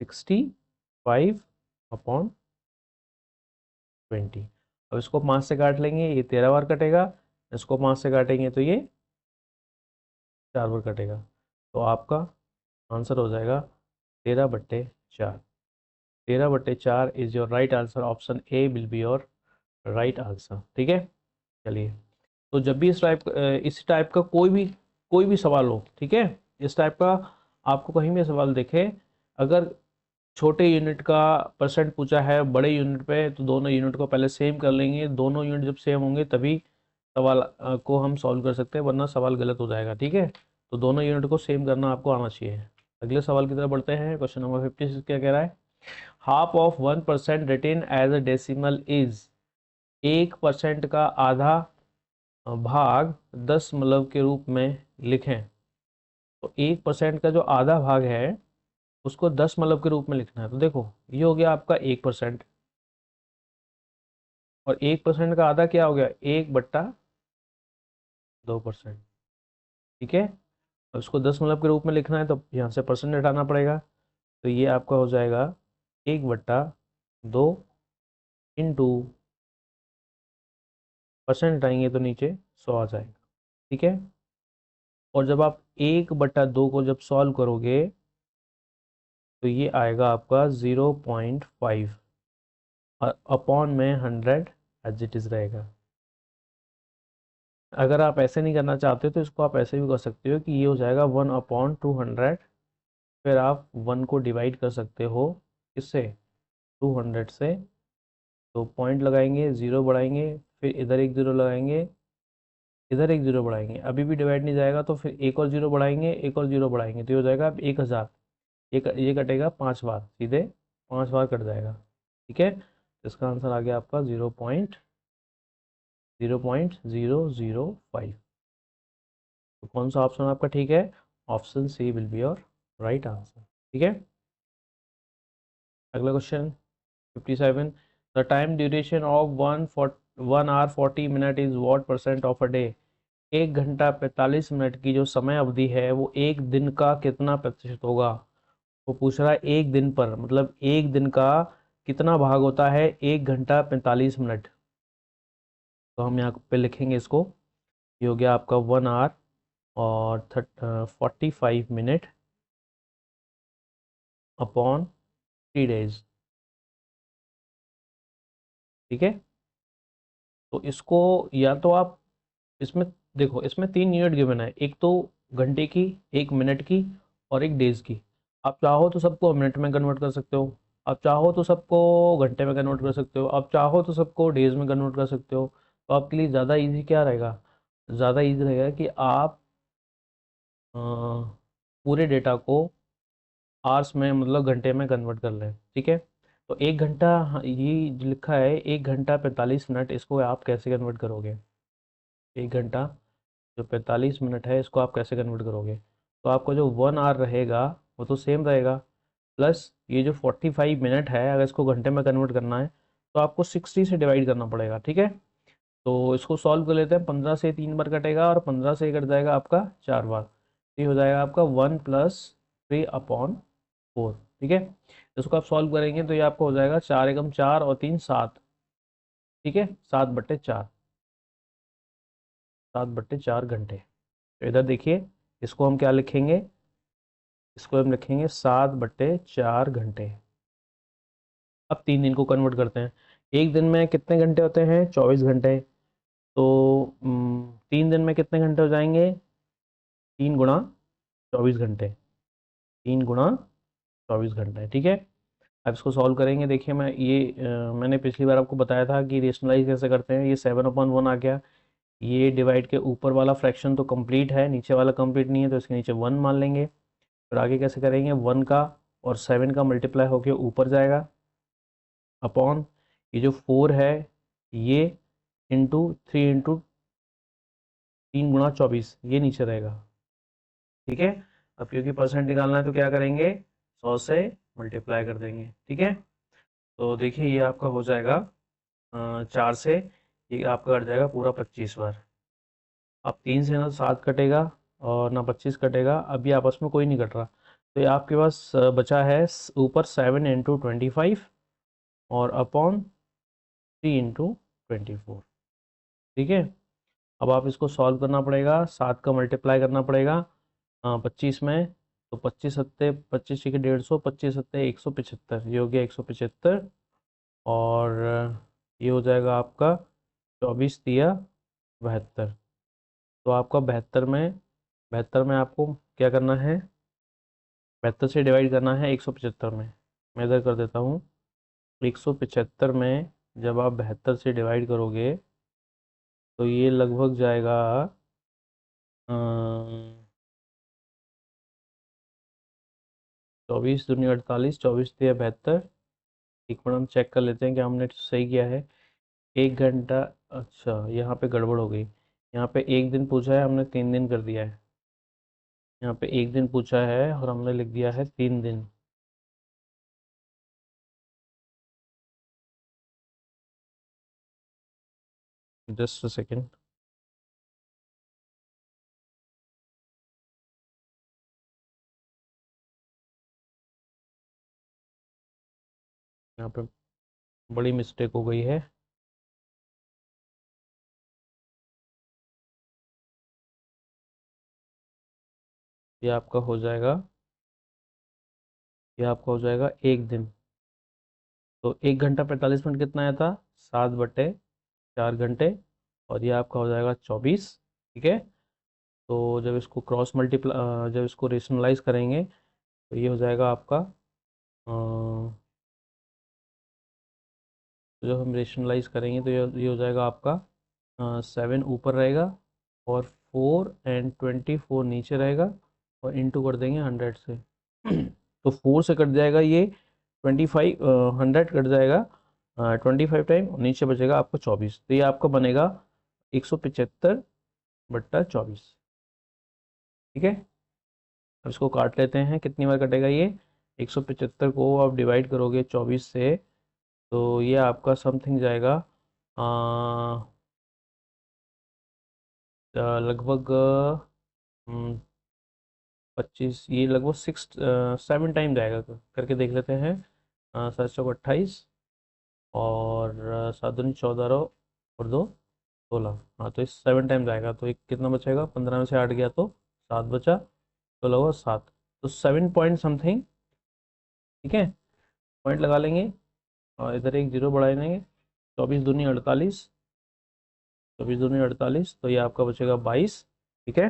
65/20। अब इसको 5 से काट लेंगे, ये 13 बार कटेगा। इसको 5 से काटेंगे तो ये 4 बार कटेगा। तो आपका आंसर हो जाएगा 13/4। 13/4 is your right answer, option A will be your right answer. ठीक है, चलिए। तो जब भी इस टाइप का कोई भी सवाल हो, ठीक है, इस टाइप का आपको कहीं भी सवाल दिखे, अगर छोटे यूनिट का परसेंट पूछा है बड़े यूनिट पे, तो दोनों यूनिट को पहले सेम कर लेंगे। दोनों यूनिट जब सेम होंगे तभी सवाल को हम सॉल्व कर सकते हैं, वरना सवाल गलत हो जाएगा। ठीक है, तो दोनों यूनिट को सेम करना आपको आना चाहिए। अगले सवाल की तरफ बढ़ते हैं। क्वेश्चन नंबर 56 क्या कह रहा है, half of 1% written as a decimal is. 1% का आधा भाग 10 के रूप में लिखें। तो 1% का जो आधा भाग है उसको 10 के रूप में लिखना है। तो देखो, ये हो गया आपका 1%, और 1% का आधा क्या हो गया, 1/2%। ठीक है, अब इसको 10 के रूप में लिखना है तो यहाँ से परसेंट हटाना पड़ेगा। तो ये आपका हो जाएगा 1/2 इंटू, परसेंट हटाएंगे तो नीचे 100 आ जाएगा। ठीक है, और जब आप 1/2 को जब सॉल्व करोगे तो ये आएगा आपका 0.5 अपॉन में 100 एज इट इज़ रहेगा। अगर आप ऐसे नहीं करना चाहते तो इसको आप ऐसे भी कर सकते हो कि ये हो जाएगा 1/200। फिर आप 1 को डिवाइड कर सकते हो किससे, 200 से। तो पॉइंट लगाएंगे, ज़ीरो बढ़ाएंगे, फिर इधर एक ज़ीरो लगाएंगे, इधर एक ज़ीरो बढ़ाएंगे, अभी भी डिवाइड नहीं जाएगा तो फिर एक और ज़ीरो बढ़ाएंगे, एक और ज़ीरो बढ़ाएंगे, तो ये हो जाएगा अब 1000। ये कटेगा 5 बार, सीधे 5 बार कट जाएगा। ठीक है, तो इसका आंसर आ गया आपका 0.005। तो कौन सा ऑप्शन आपका ठीक है? Option c will be your right answer. ठीक है, अगला question 57। The time duration of 1 hour 40 minute is what percent of a day. 1 घंटा 45 मिनट की जो समय अवधि है वो एक दिन का कितना प्रतिशत होगा? वो पूछ रहा है एक दिन पर, मतलब एक दिन का कितना भाग होता है 1 घंटा 45 मिनट। तो हम यहाँ पे लिखेंगे इसको, ये हो गया आपका 1 hour और 45 मिनट अपॉन 3 days। ठीक है, तो इसको या तो आप इसमें देखो, इसमें 3 यूनिट गिवन है, एक तो घंटे की, एक मिनट की और एक डेज की। आप चाहो तो सबको मिनट में कन्वर्ट कर सकते हो, आप चाहो तो सबको घंटे में कन्वर्ट कर सकते हो, आप चाहो तो सबको डेज में कन्वर्ट कर सकते हो। तो आपके लिए ज़्यादा इजी क्या रहेगा? ज़्यादा इजी रहेगा कि आप अ, पूरे डेटा को आवर्स में, मतलब घंटे में कन्वर्ट कर लें। ठीक है, तो 1 घंटा, हाँ, ये जो लिखा है 1 घंटा 45 मिनट, इसको आप कैसे कन्वर्ट करोगे? 1 घंटा जो 45 मिनट है इसको आप कैसे कन्वर्ट करोगे? तो आपका जो 1 hour रहेगा वो तो सेम रहेगा, प्लस ये जो 45 मिनट है अगर इसको घंटे में कन्वर्ट करना है तो आपको 60 से डिवाइड करना पड़ेगा। ठीक है, तो इसको सॉल्व कर लेते हैं। 15 से 3 बार कटेगा और 15 से कट जाएगा आपका 4 बार। ये हो जाएगा आपका 1+3/4। ठीक है, इसको आप सॉल्व करेंगे तो ये आपको हो जाएगा 4 एकम 4 और 3 7। ठीक है, 7/4, 7/4 घंटे। तो इधर देखिए, इसको हम क्या लिखेंगे? इसको हम लिखेंगे 7/4 घंटे। अब 3 दिन को कन्वर्ट करते हैं। एक दिन में कितने घंटे होते हैं? 24 घंटे। तो 3 दिन में कितने घंटे हो जाएंगे? 3 गुणा 24 घंटे, 3 गुणा 24 घंटे। ठीक है, अब इसको सॉल्व करेंगे। देखिए मैं मैंने पिछली बार आपको बताया था कि रेशनलाइज कैसे करते हैं। ये 7/1 आ गया, ये डिवाइड के ऊपर वाला फ्रैक्शन तो कंप्लीट है, नीचे वाला कंप्लीट नहीं है, तो इसके नीचे 1 मान लेंगे। फिर आगे कैसे करेंगे? 1 का और 7 का मल्टीप्लाई होके ऊपर जाएगा, अपॉन ये जो 4 है ये इंटू 3 गुणा 24, ये नीचे रहेगा। ठीक है, अब क्योंकि परसेंट निकालना है तो क्या करेंगे? 100 से मल्टीप्लाई कर देंगे। ठीक है, तो देखिए ये आपका हो जाएगा 4 से, ये आपका कट जाएगा पूरा 25 बार। अब 3 से ना 7 कटेगा और ना 25 कटेगा, अभी आपस में कोई नहीं कट रहा। तो ये आपके पास बचा है ऊपर 7 × 25 और अपॉन 3 × 24। ठीक है, अब आप इसको सॉल्व करना पड़ेगा, 7 का मल्टीप्लाई करना पड़ेगा 25 में। तो 25 के 150, 25 175, ये हो गया 175। और ये हो जाएगा आपका 24×3 = 72। तो आपका 72 में आपको क्या करना है? 72 से डिवाइड करना है 175 में। मैं इधर कर देता हूँ, 175 में जब आप 72 से डिवाइड करोगे तो ये लगभग जाएगा 24×2 = 48, 24×3 = 72। एक मिनट हम चेक कर लेते हैं कि हमने सही किया है। 1 घंटा, अच्छा यहाँ पे गड़बड़ हो गई। यहाँ पे एक दिन पूछा है, हमने 3 दिन कर दिया है। यहाँ पे एक दिन पूछा है और हमने लिख दिया है 3 दिन। Just a second. यहाँ पे बड़ी मिस्टेक हो गई है। ये आपका हो जाएगा ये आपका हो जाएगा 1 दिन। तो 1 घंटा 45 मिनट कितना आया था, 7/4 घंटे। और ये आपका हो जाएगा 24। ठीक है। तो जब इसको क्रॉस मल्टीप्लाई, जब इसको रेशनलाइज करेंगे तो ये हो जाएगा आपका तो जब हम रेशनलाइज करेंगे तो ये हो जाएगा आपका 7 ऊपर रहेगा और 4 और 24 नीचे रहेगा, और इंटू कर देंगे 100 से। तो 4 से कट जाएगा ये 25, 100 कट जाएगा 25 टाइम, और नीचे बचेगा आपका 24। तो ये आपका बनेगा 175/24। ठीक है। अब इसको काट लेते हैं, कितनी बार कटेगा ये, 175 को आप डिवाइड करोगे 24 से, तो ये आपका समथिंग जाएगा लगभग 25, ये लगभग 7 टाइम जाएगा। करके देख लेते हैं। 7 चौक 28, और 7 दूनी 14 और 2 16। हाँ, तो इस 7 टाइम जाएगा, तो एक कितना बचेगा, 15 में से 8 गया तो 7 बचा, तो लगभग 7। तो 7 पॉइंट समथिंग। ठीक है। पॉइंट लगा लेंगे और इधर एक जीरो बढ़ा देंगे। 24 दूनी 48, 24 दूनी 48, तो ये आपका बचेगा 22। ठीक है,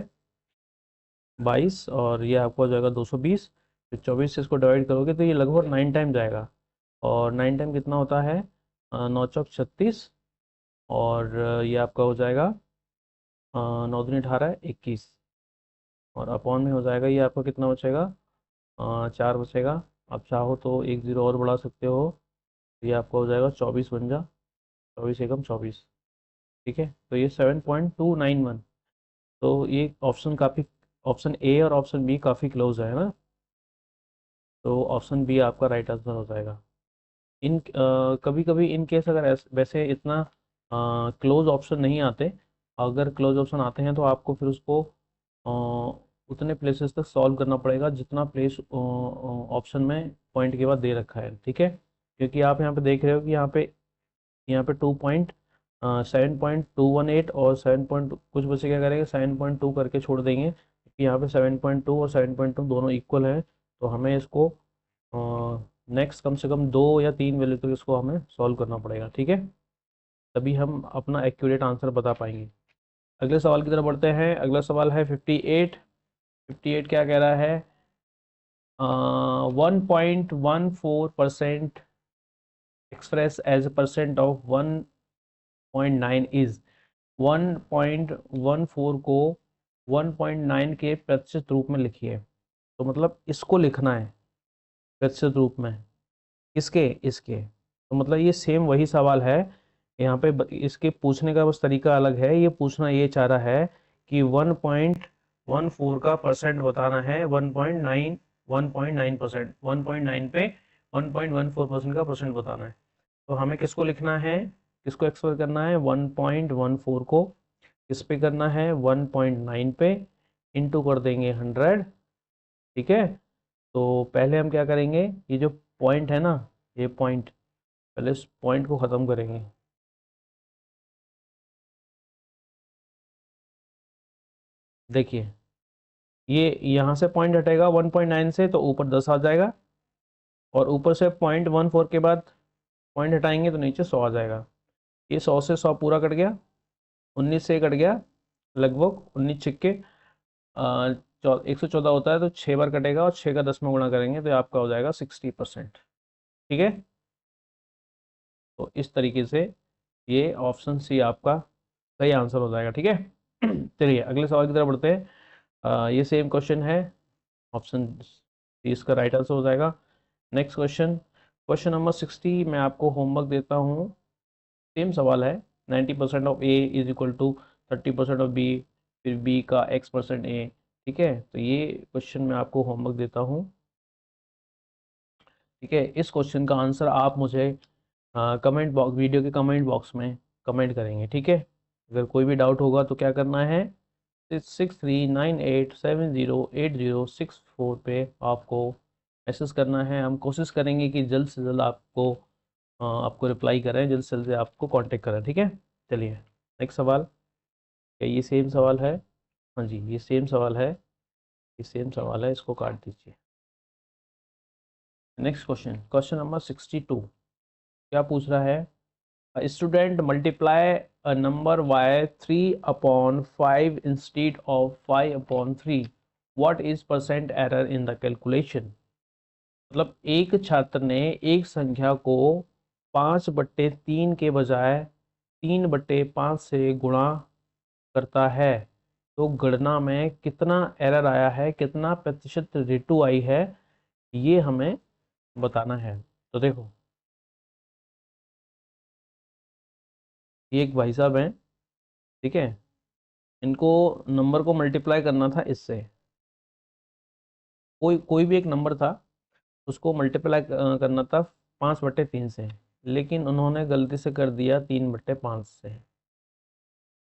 22, और ये आपका हो जाएगा 220। फिर 24 से इसको डिवाइड करोगे तो ये लगभग 9 टाइम जाएगा। और 9 टाइम कितना होता है, 9 चौक 36, और ये आपका हो जाएगा 9 दूनी 18 21, और अपॉन में हो जाएगा ये आपका कितना बचेगा, 4 बचेगा। आप चाहो तो एक ज़ीरो और बढ़ा सकते हो, ये आपका हो जाएगा 24 बन जा, 24 एकम 24। ठीक है, तो ये 7.291। तो ये ऑप्शन काफ़ी, ऑप्शन ए और ऑप्शन बी काफ़ी क्लोज है ना। तो ऑप्शन बी आपका राइट आंसर हो जाएगा। कभी कभी इन केस अगर वैसे इतना क्लोज ऑप्शन नहीं आते, अगर क्लोज ऑप्शन आते हैं तो आपको फिर उसको उतने प्लेसेस तक सॉल्व करना पड़ेगा जितना प्लेस ऑप्शन में पॉइंट के बाद दे रखा है। ठीक है, क्योंकि आप यहाँ पे देख रहे हो कि यहाँ पे 7.218 और 7 पॉइंट कुछ बच्चे क्या करेंगे, 7.2 करके छोड़ देंगे, क्योंकि यहाँ पे 7.2 और 7.2 दोनों इक्वल है। तो हमें इसको नेक्स्ट कम से कम 2 या 3 वैल्यू तक इसको हमें सॉल्व करना पड़ेगा। ठीक है, तभी हम अपना एक्यूरेट आंसर बता पाएंगे। अगले सवाल की तरफ बढ़ते हैं। अगला सवाल है 58। 58 क्या कह रहा है, 1.14% express as a percent of 1.9 is, 1.14 को 1.9 के प्रतिशत रूप में लिखिए। तो मतलब इसको लिखना है प्रतिशत रूप में, किसके, इसके। तो मतलब ये सेम वही सवाल है। यहाँ पे इसके पूछने का बस तरीका अलग है। ये पूछना ये चाह रहा है कि 1.14 का परसेंट बताना है, 1.9 1.9 पे 1.14% का परसेंट बताना है। तो हमें किसको लिखना है, किसको एक्सप्रेस करना है, 1.14 को किस पे करना है, 1.9 पे, इंटू कर देंगे 100। ठीक है, तो पहले हम क्या करेंगे, ये जो पॉइंट है ना, ये पॉइंट, पहले इस पॉइंट को ख़त्म करेंगे। देखिए, ये यहाँ से पॉइंट हटेगा 1.9 से, तो ऊपर 10 आ जाएगा, और ऊपर से 0.14 के बाद पॉइंट हटाएंगे तो नीचे 100 आ जाएगा। ये 100 से 100 पूरा कट गया, 19 से कट गया, लगभग 19 छिक्के 114 होता है, तो 6 बार कटेगा, और 6 का 10 में गुणा करेंगे तो आपका हो जाएगा 60%। ठीक है, तो इस तरीके से ये ऑप्शन सी आपका सही आंसर हो जाएगा। ठीक है। चलिए अगले सवाल की तरफ बढ़ते हैं। ये सेम क्वेश्चन है, ऑप्शन सी इसका राइट आंसर हो जाएगा। Next question, question number 60। मैं आपको होमवर्क देता हूँ, सेम सवाल है। 90% of a is equal to 30% of b, फिर बी का x% ए। ठीक है, तो ये क्वेश्चन मैं आपको होमवर्क देता हूँ। ठीक है, इस क्वेश्चन का आंसर आप मुझे कमेंट बॉक्स, वीडियो के कमेंट बॉक्स में कमेंट करेंगे। ठीक है, अगर कोई भी डाउट होगा तो क्या करना है, 6398708064 पे आपको मैसेज करना है। हम कोशिश करेंगे कि जल्द से जल्द आपको रिप्लाई करें, जल्द से जल्द आपको कांटेक्ट करें। ठीक है, चलिए नेक्स्ट सवाल। क्या ये सेम सवाल है, हाँ जी ये सेम सवाल है, ये सेम सवाल है, इसको काट दीजिए। नेक्स्ट क्वेश्चन, क्वेश्चन नंबर 62 क्या पूछ रहा है? Student multiply a number by 3/5 instead of 5/3, what is percent error in the calculation? मतलब एक छात्र ने एक संख्या को 5/3 के बजाय 3/5 से गुणा करता है, तो गणना में कितना एरर आया है, कितना प्रतिशत रेटू आई है, ये हमें बताना है। तो देखो, ये एक भाई साहब हैं, ठीक है, इनको नंबर को मल्टीप्लाई करना था इससे, कोई कोई भी एक नंबर था, उसको मल्टीप्लाई करना था 5/3 से, लेकिन उन्होंने गलती से कर दिया 3/5 से।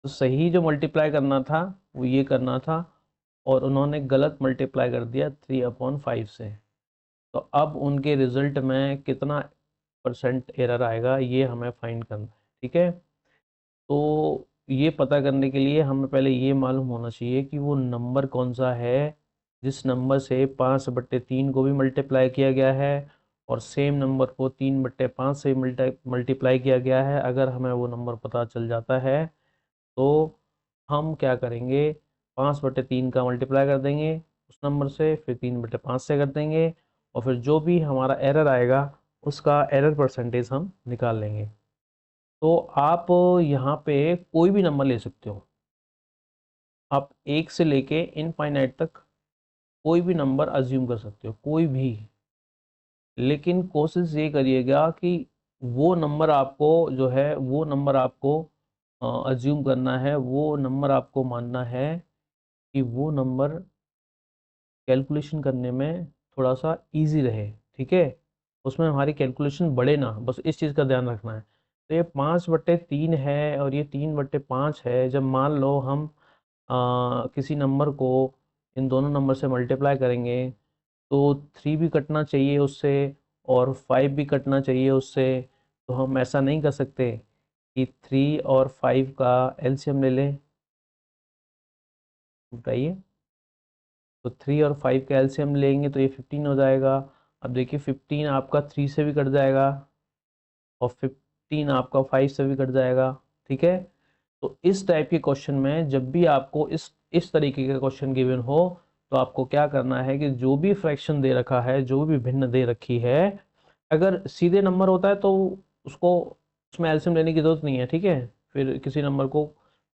तो सही जो मल्टीप्लाई करना था वो ये करना था, और उन्होंने गलत मल्टीप्लाई कर दिया 3/5 से। तो अब उनके रिजल्ट में कितना परसेंट एरर आएगा, ये हमें फाइंड करना है, ठीक है। तो ये पता करने के लिए हमें पहले ये मालूम होना चाहिए कि वो नंबर कौन सा है जिस नंबर से 5/3 को भी मल्टीप्लाई किया गया है, और सेम नंबर को 3/5 से मल्टीप्लाई किया गया है। अगर हमें वो नंबर पता चल जाता है तो हम क्या करेंगे, 5/3 का मल्टीप्लाई कर देंगे उस नंबर से, फिर 3/5 से कर देंगे, और फिर जो भी हमारा एरर आएगा उसका एरर परसेंटेज हम निकाल लेंगे। तो आप यहाँ पे कोई भी नंबर ले सकते हो, आप एक से लेके इनफाइनाइट तक कोई भी नंबर अज्यूम कर सकते हो, कोई भी। लेकिन कोशिश ये करिएगा कि वो नंबर आपको जो है, वो नंबर आपको अज्यूम करना है, वो नंबर आपको मानना है कि वो नंबर कैलकुलेशन करने में थोड़ा सा इजी रहे, ठीक है, उसमें हमारी कैलकुलेशन बढ़े ना, बस इस चीज़ का ध्यान रखना है। तो ये 5/3 है और ये 3/5 है। जब मान लो हम किसी नंबर को इन दोनों नंबर से मल्टीप्लाई करेंगे, तो 3 भी कटना चाहिए उससे और 5 भी कटना चाहिए उससे। तो हम ऐसा नहीं कर सकते कि 3 और 5 का एलसीएम ले लें, बताइए। तो 3 और 5 का एलसीएम लेंगे तो ये 15 हो जाएगा। अब देखिए 15 आपका 3 से भी कट जाएगा और 15 आपका 5 से भी कट जाएगा, ठीक है। तो इस टाइप के क्वेश्चन में जब भी आपको इस तरीके का क्वेश्चन गिवन हो, तो आपको क्या करना है कि जो भी फ्रैक्शन दे रखा है, जो भी भिन्न दे रखी है, अगर सीधे नंबर होता है तो उसको उसमें एलसीएम लेने की जरूरत नहीं है, ठीक है। फिर किसी नंबर को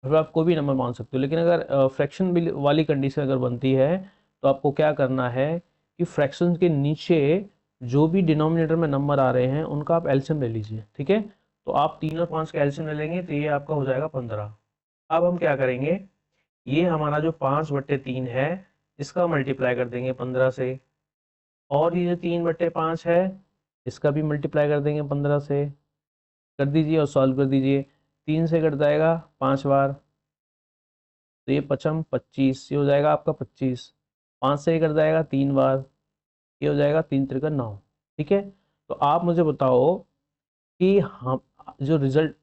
फिर आप कोई भी नंबर मान सकते हो। लेकिन अगर फ्रैक्शन वाली कंडीशन अगर बनती है, तो आपको क्या करना है कि फ्रैक्शन के नीचे जो भी डिनोमिनेटर में नंबर आ रहे हैं उनका आप एलसीएम ले लीजिए, ठीक है। तो आप 3 और 5 का एलसीएम ले लेंगे तो ये आपका हो जाएगा 15। अब हम क्या करेंगे, ये हमारा जो 5/3 है इसका मल्टीप्लाई कर देंगे 15 से, और ये जो 3/5 है इसका भी मल्टीप्लाई कर देंगे 15 से। कर दीजिए और सॉल्व कर दीजिए। 3 से कट जाएगा 5 बार, तो ये 5×5 ये हो जाएगा आपका 25। 5 से ये कट जाएगा 3 बार, ये हो जाएगा 3×3 = 9, ठीक है। तो आप मुझे बताओ कि हम जो रिजल्ट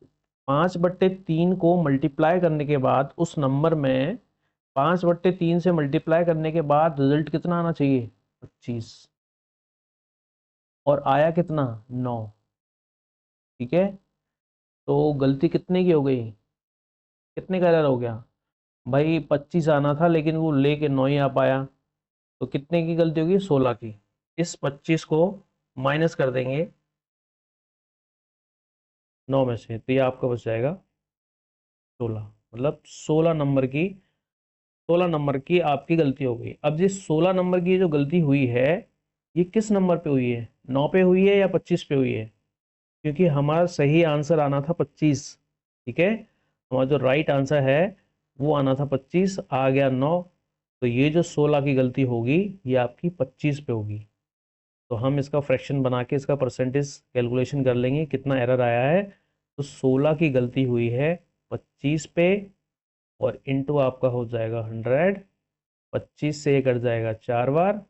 5/3 को मल्टीप्लाई करने के बाद उस नंबर में 5/3 से मल्टीप्लाई करने के बाद रिजल्ट कितना आना चाहिए, 25, और आया कितना, 9, ठीक है। तो गलती कितने की हो गई, कितने का एरर हो गया भाई, 25 आना था लेकिन वो लेके 9 ही आ पाया, तो कितने की गलती होगी, 16 की। इस 25 को माइनस कर देंगे 9 में से, तो ये आपका बच जाएगा 16। मतलब 16 नंबर की आपकी गलती हो गई। अब जिस 16 नंबर की जो गलती हुई है, ये किस नंबर पे हुई है, 9 पे हुई है या 25 पे हुई है? क्योंकि हमारा सही आंसर आना था 25, ठीक है। हमारा जो राइट आंसर है वो आना था 25, आ गया 9। तो ये जो 16 की गलती होगी ये आपकी 25 पे होगी। तो हम इसका फ्रैक्शन बना के इसका परसेंटेज कैलकुलेशन कर लेंगे कितना एरर आया है। तो 16 की गलती हुई है 25 पे, और इंटू आपका हो जाएगा 100। 25 से ये कट जाएगा 4 बार,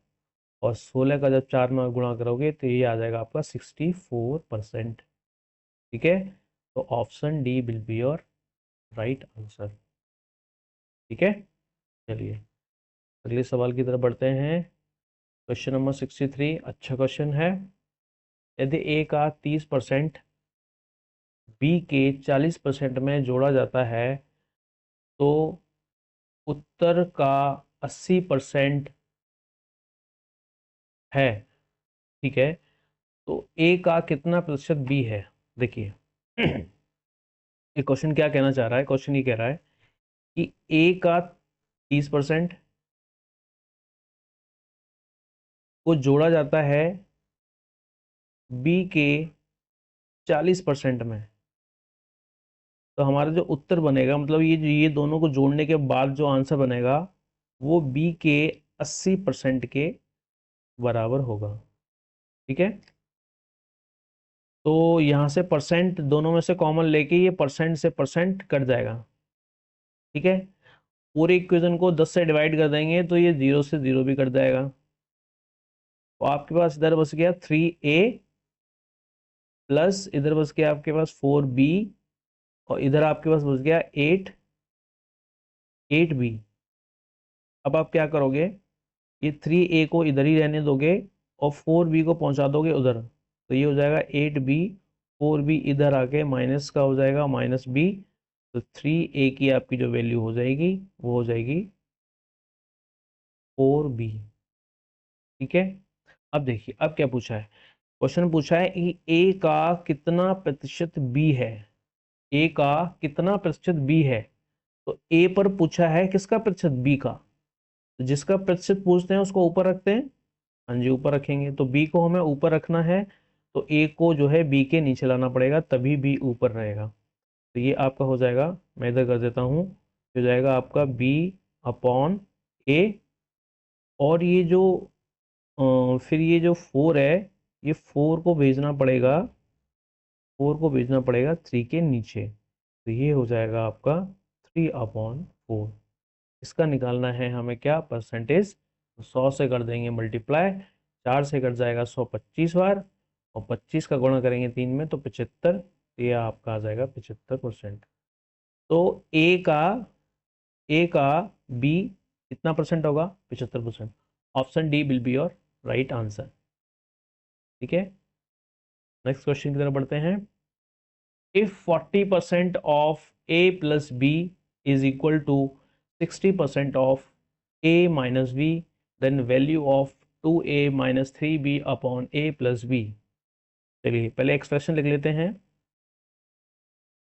और 16 का जब 4 में गुणा करोगे तो ये आ जाएगा आपका 64%, ठीक है। तो option d will be your right answer, ठीक है। चलिए अगले सवाल की तरफ बढ़ते हैं। क्वेश्चन नंबर 63 अच्छा क्वेश्चन है। यदि ए का 30% बी के 40% में जोड़ा जाता है तो उत्तर का 80% है, ठीक है। तो ए का कितना प्रतिशत बी है? देखिए ये क्वेश्चन क्या कहना चाह रहा है, क्वेश्चन ये कह रहा है कि ए का 30% को जोड़ा जाता है बी के 40% में। तो हमारा जो उत्तर बनेगा, मतलब ये दोनों को जोड़ने के बाद जो आंसर बनेगा वो बी के 80% के बराबर होगा, ठीक है। तो यहाँ से परसेंट दोनों में से कॉमन लेके ये परसेंट से परसेंट कट जाएगा, ठीक है। पूरे इक्वेशन को 10 से डिवाइड कर देंगे तो ये 0 से 0 भी कट जाएगा। तो आपके पास इधर बच गया 3a प्लस इधर बच गया आपके पास 4b और इधर आपके पास बच गया 8b। अब आप क्या करोगे, ये 3a को इधर ही रहने दोगे और 4b को पहुंचा दोगे उधर, तो ये हो जाएगा 8b। 4b इधर आके माइनस का हो जाएगा -b। तो 3a की आपकी जो वैल्यू हो जाएगी वो हो जाएगी 4b, ठीक है। अब देखिए अब क्या पूछा है, क्वेश्चन पूछा है कि ए का कितना प्रतिशत बी है। ए का कितना प्रतिशत बी है, तो ए पर पूछा है किसका प्रतिशत, बी का। तो जिसका प्रतिशत पूछते हैं उसको ऊपर रखते हैं, हाँ जी ऊपर रखेंगे। तो बी को हमें ऊपर रखना है तो ए को जो है बी के नीचे लाना पड़ेगा तभी बी ऊपर रहेगा। तो ये आपका हो जाएगा, मैं इधर कर देता हूँ, हो जाएगा आपका बी अपॉन ए। और ये जो फिर ये जो 4 है, ये 4 को भेजना पड़ेगा, 4 को भेजना पड़ेगा 3 के नीचे। तो ये हो जाएगा आपका 3/4। इसका निकालना है हमें क्या, परसेंटेज। 100 से कर देंगे मल्टीप्लाई, 4 से कट जाएगा 100 25 बार और 25 का गुणा करेंगे 3 में तो 75। ये आपका आ जाएगा 75%। तो ए का बी कितना परसेंट होगा, 75%। Option d will be your right answer, ठीक है। नेक्स्ट क्वेश्चन की तरफ बढ़ते हैं। If 40% of a plus b is equal to 60% of a minus b, then value of 2a minus 3b upon a plus b. चलिए पहले expression लिख लेते हैं।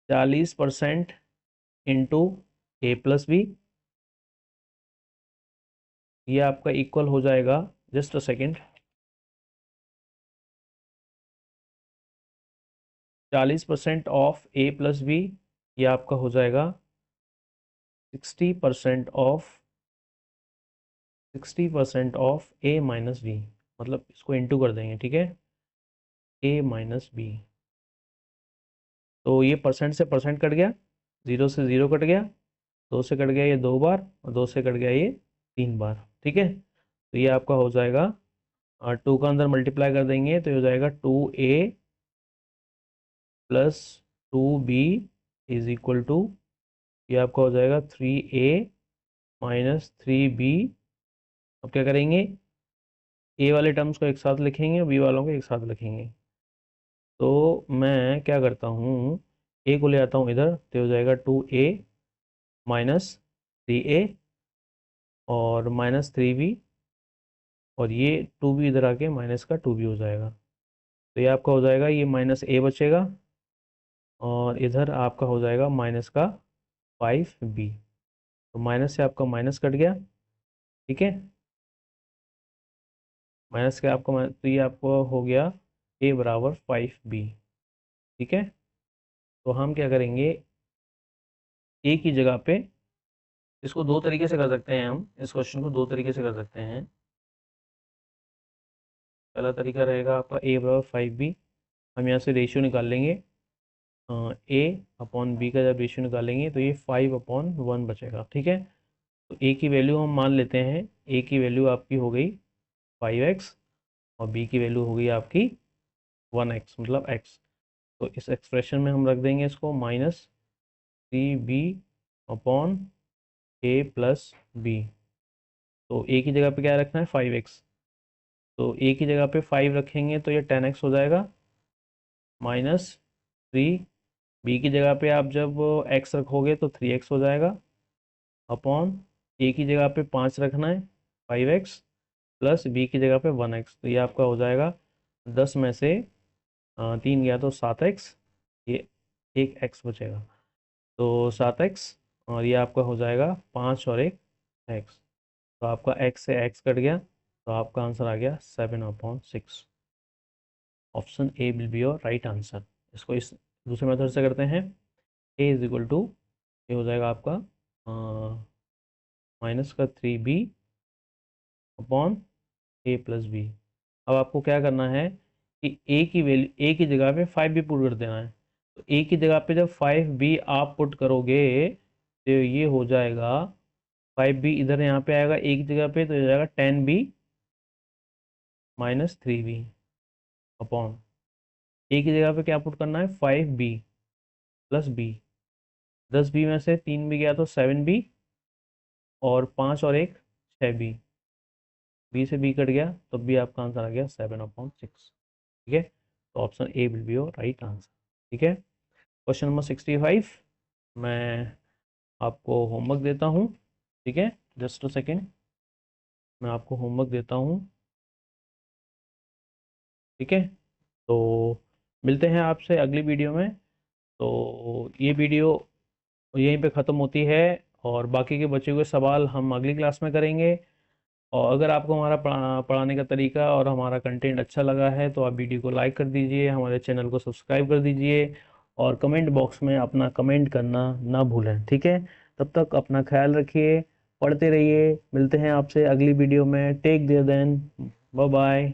40% इंटू ए प्लस बी, ये आपका इक्वल हो जाएगा, just a second, 40% of a plus b, ये आपका हो जाएगा 60% ऑफ ए माइनस बी, मतलब इसको इंटू कर देंगे, ठीक है, ए माइनस बी। तो ये परसेंट से परसेंट कट गया, 0 से 0 कट गया, 2 से कट गया ये 2 बार और 2 से कट गया ये 3 बार, ठीक है। तो ये आपका हो जाएगा, और 2 का अंदर मल्टीप्लाई कर देंगे तो ये हो जाएगा 2a plus 2b is equal to, ये आपका हो जाएगा 3a माइनस 3b। अब क्या करेंगे, ए वाले टर्म्स को एक साथ लिखेंगे, बी वालों को एक साथ लिखेंगे। तो मैं क्या करता हूँ, ए को ले आता हूँ इधर, तो हो जाएगा 2a माइनस 3a और माइनस 3b, और ये 2b इधर आके माइनस का 2b हो जाएगा। तो ये आपका हो जाएगा, ये माइनस a बचेगा और इधर आपका हो जाएगा माइनस का 5b। तो माइनस से आपका माइनस कट गया, ठीक है, माइनस के आपका तो ये आपको हो गया a बराबर 5b, ठीक है। तो हम क्या करेंगे, a की जगह पे, इसको दो तरीके से कर सकते हैं, हम इस क्वेश्चन को दो तरीके से कर सकते हैं। पहला तरीका रहेगा आपका a बराबर 5b, हम यहाँ से रेशियो निकाल लेंगे, a अपॉन b का जब रेशियो निकालेंगे तो ये 5/1 बचेगा, ठीक है। तो a की वैल्यू हम मान लेते हैं, a की वैल्यू आपकी हो गई 5x और b की वैल्यू हो गई आपकी 1x, मतलब x। तो इस एक्सप्रेशन में हम रख देंगे इसको -3b upon a plus b. तो a की जगह पे क्या रखना है, 5x। तो ए की जगह पे 5 रखेंगे तो ये 10x हो जाएगा -3। बी की जगह पे आप जब x रखोगे तो 3x हो जाएगा अपॉन ए की जगह पे 5 रखना है 5x प्लस बी की जगह पे 1x। तो ये आपका हो जाएगा 10 में से 3 गया तो 7x, ये एक x बचेगा तो 7x, और ये आपका हो जाएगा 5 और एक x। तो आपका x से x कट गया तो आपका आंसर आ गया 7/6। Option A will be your right answer. इसको इस दूसरे मेथड से करते हैं। ए इज इक्वल टू, ये हो जाएगा आपका -3b अपॉन ए प्लस बी। अब आपको क्या करना है कि ए की वैल्यू, ए की जगह पे 5b पुट कर देना है। तो ए की जगह पे जब 5b आप पुट करोगे तो ये हो जाएगा 5b इधर यहाँ पे आएगा ए की जगह पे, तो हो जाएगा 10b -3b अपॉन ए की जगह पे क्या पुट करना है 5b प्लस बी। 10b में से 3b गया तो 7b, और 5 और एक 6b, बी से बी कट गया तो बी आपका आंसर आ गया 7/6। ठीक है, तो option A will be your right answer. ठीक है, क्वेश्चन नंबर 65 मैं आपको होमवर्क देता हूँ। ठीक है, जस्ट अ सेकेंड, मैं आपको होमवर्क देता हूँ। ठीक है, तो मिलते हैं आपसे अगली वीडियो में। तो ये वीडियो यहीं पे ख़त्म होती है और बाकी के बचे हुए सवाल हम अगली क्लास में करेंगे। और अगर आपको हमारा पढ़ाने का तरीका और हमारा कंटेंट अच्छा लगा है तो आप वीडियो को लाइक कर दीजिए, हमारे चैनल को सब्सक्राइब कर दीजिए और कमेंट बॉक्स में अपना कमेंट करना ना भूलें। ठीक है, तब तक अपना ख्याल रखिए, पढ़ते रहिए। मिलते हैं आपसे अगली वीडियो में। Take care then, bye bye.